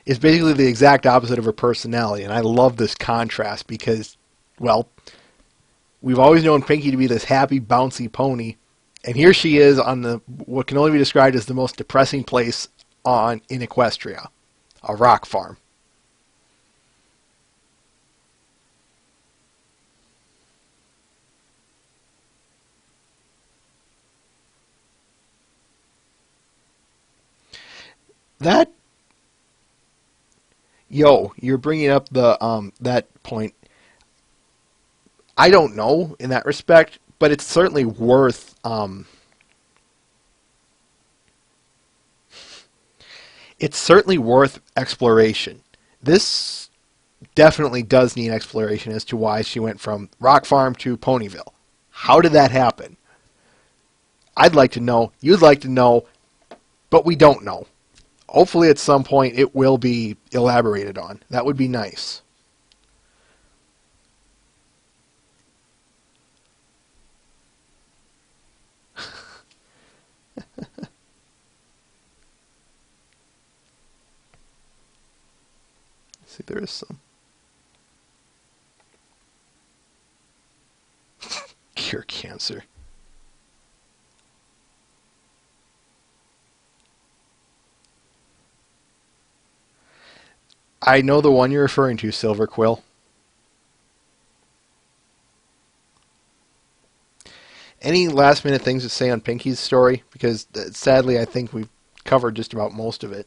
it's basically the exact opposite of her personality, and I love this contrast because, well, we've always known Pinky to be this happy, bouncy pony, and here she is on what can only be described as the most depressing place in Equestria, a rock farm. You're bringing up that point. I don't know in that respect, but it's certainly worth exploration. This definitely does need exploration as to why she went from Rock Farm to Ponyville. How did that happen? I'd like to know. You'd like to know. But we don't know. Hopefully at some point it will be elaborated on. That would be nice. See, there is some. Cure cancer. I know the one you're referring to, Silver Quill. Any last minute things to say on Pinky's story? Because sadly, I think we've covered just about most of it.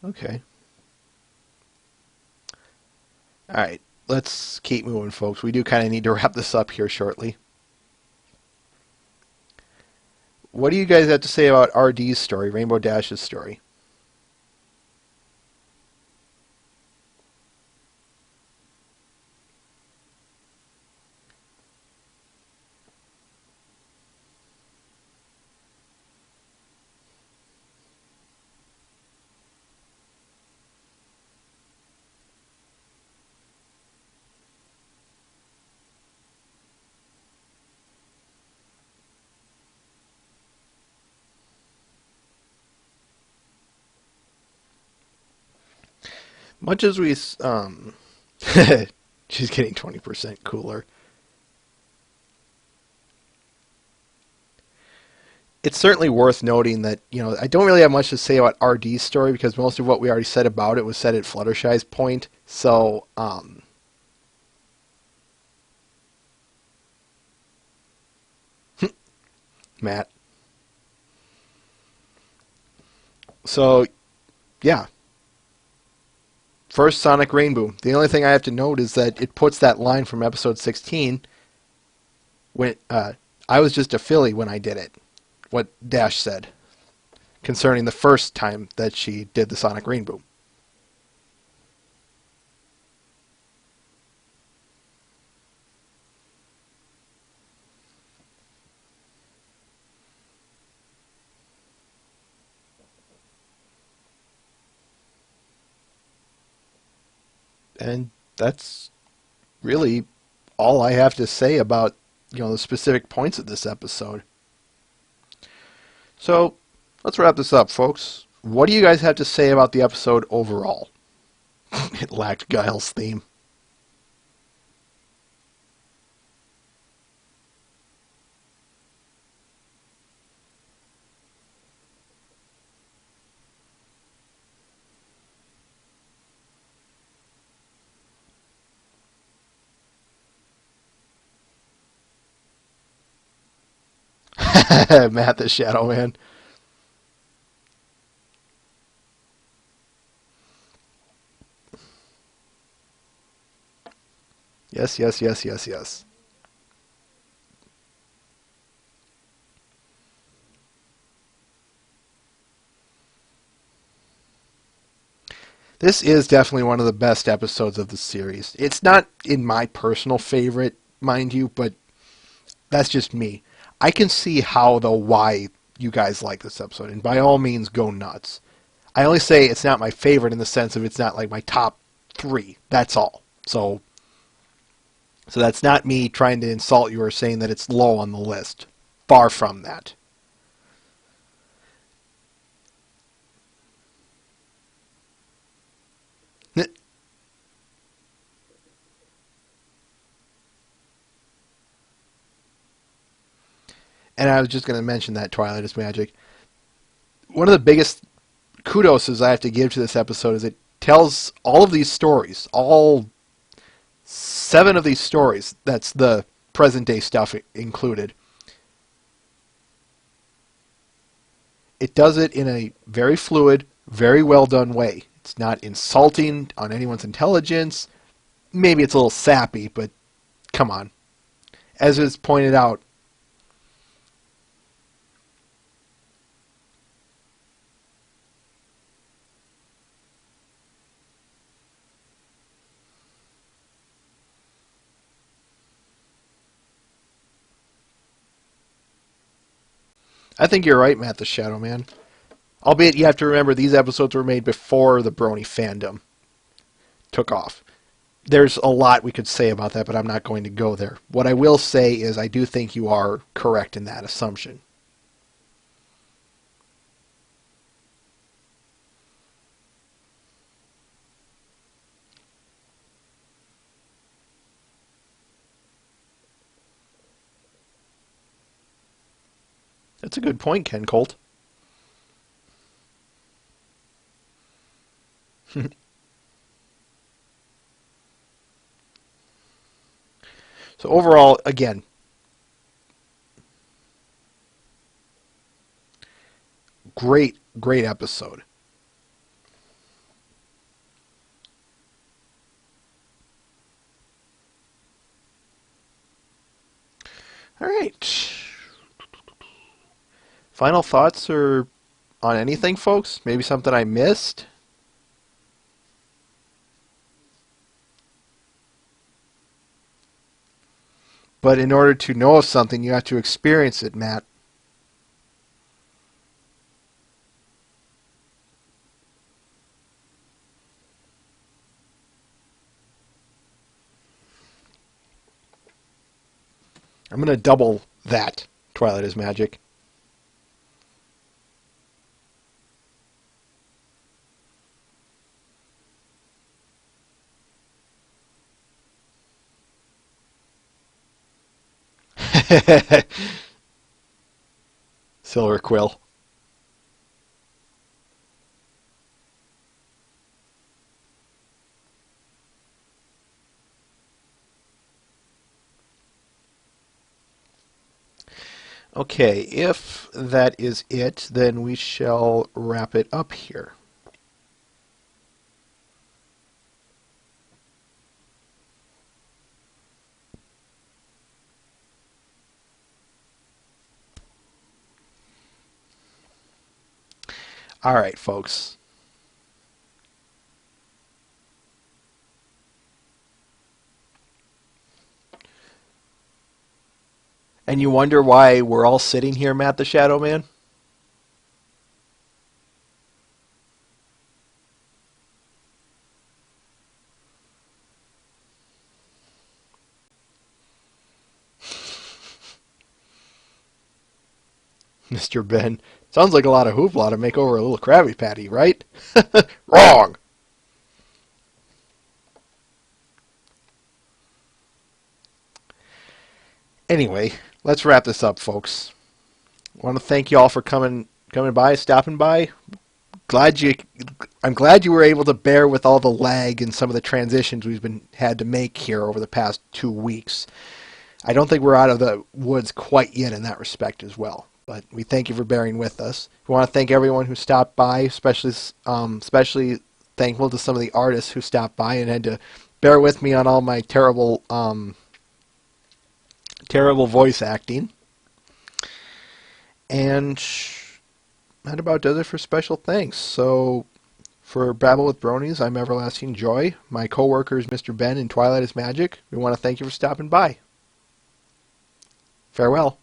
Okay. All right. Let's keep moving, folks. We do kind of need to wrap this up here shortly. What do you guys have to say about RD's story, Rainbow Dash's story? Much as we, she's getting 20% cooler. It's certainly worth noting that, I don't really have much to say about RD's story because most of what we already said about it was said at Fluttershy's point. So, Matt. So, yeah. First Sonic Rainbow. The only thing I have to note is that it puts that line from episode 16 when I was just a filly when I did it. What Dash said concerning the first time that she did the Sonic Rainbow. And that's really all I have to say about, the specific points of this episode. So, let's wrap this up, folks. What do you guys have to say about the episode overall? It lacked Guile's theme. Matt the Shadow Man. Yes, yes, yes, yes, yes. This is definitely one of the best episodes of the series. It's not in my personal favorite, mind you, but that's just me. I can see how, though, why you guys like this episode, and by all means, go nuts. I only say it's not my favorite in the sense of it's not like my top 3. That's all. So that's not me trying to insult you or saying that it's low on the list. Far from that. And I was just going to mention that Twilight is Magic. One of the biggest kudos I have to give to this episode is it tells all of these stories, all 7 of these stories, that's the present day stuff included. It does it in a very fluid, very well done way. It's not insulting on anyone's intelligence. Maybe it's a little sappy, but come on. As is pointed out, I think you're right, Matt the Shadow Man. Albeit you have to remember these episodes were made before the Brony fandom took off. There's a lot we could say about that, but I'm not going to go there. What I will say is I do think you are correct in that assumption. That's a good point, Ken Colt. So overall, again, great episode. All right. Final thoughts or on anything, folks? Maybe something I missed? But in order to know of something, you have to experience it, Matt. I'm going to double that, Twilight is Magic. Silver Quill. Okay, if that is it, then we shall wrap it up here. All right, folks. And you wonder why we're all sitting here, Matt the Shadow Man? Mr. Ben. Sounds like a lot of hoopla to make over a little Krabby Patty, right? Wrong! Anyway, let's wrap this up, folks. I want to thank you all for coming by, stopping by. I'm glad you were able to bear with all the lag and some of the transitions we've had to make here over the past 2 weeks. I don't think we're out of the woods quite yet in that respect as well. But we thank you for bearing with us. We want to thank everyone who stopped by, especially thankful to some of the artists who stopped by and had to bear with me on all my terrible voice acting. And that about does it for special thanks. So for Babble with Bronies, I'm Everlasting Joy. My co-worker is Mr. Ben in Twilight is Magic. We want to thank you for stopping by. Farewell.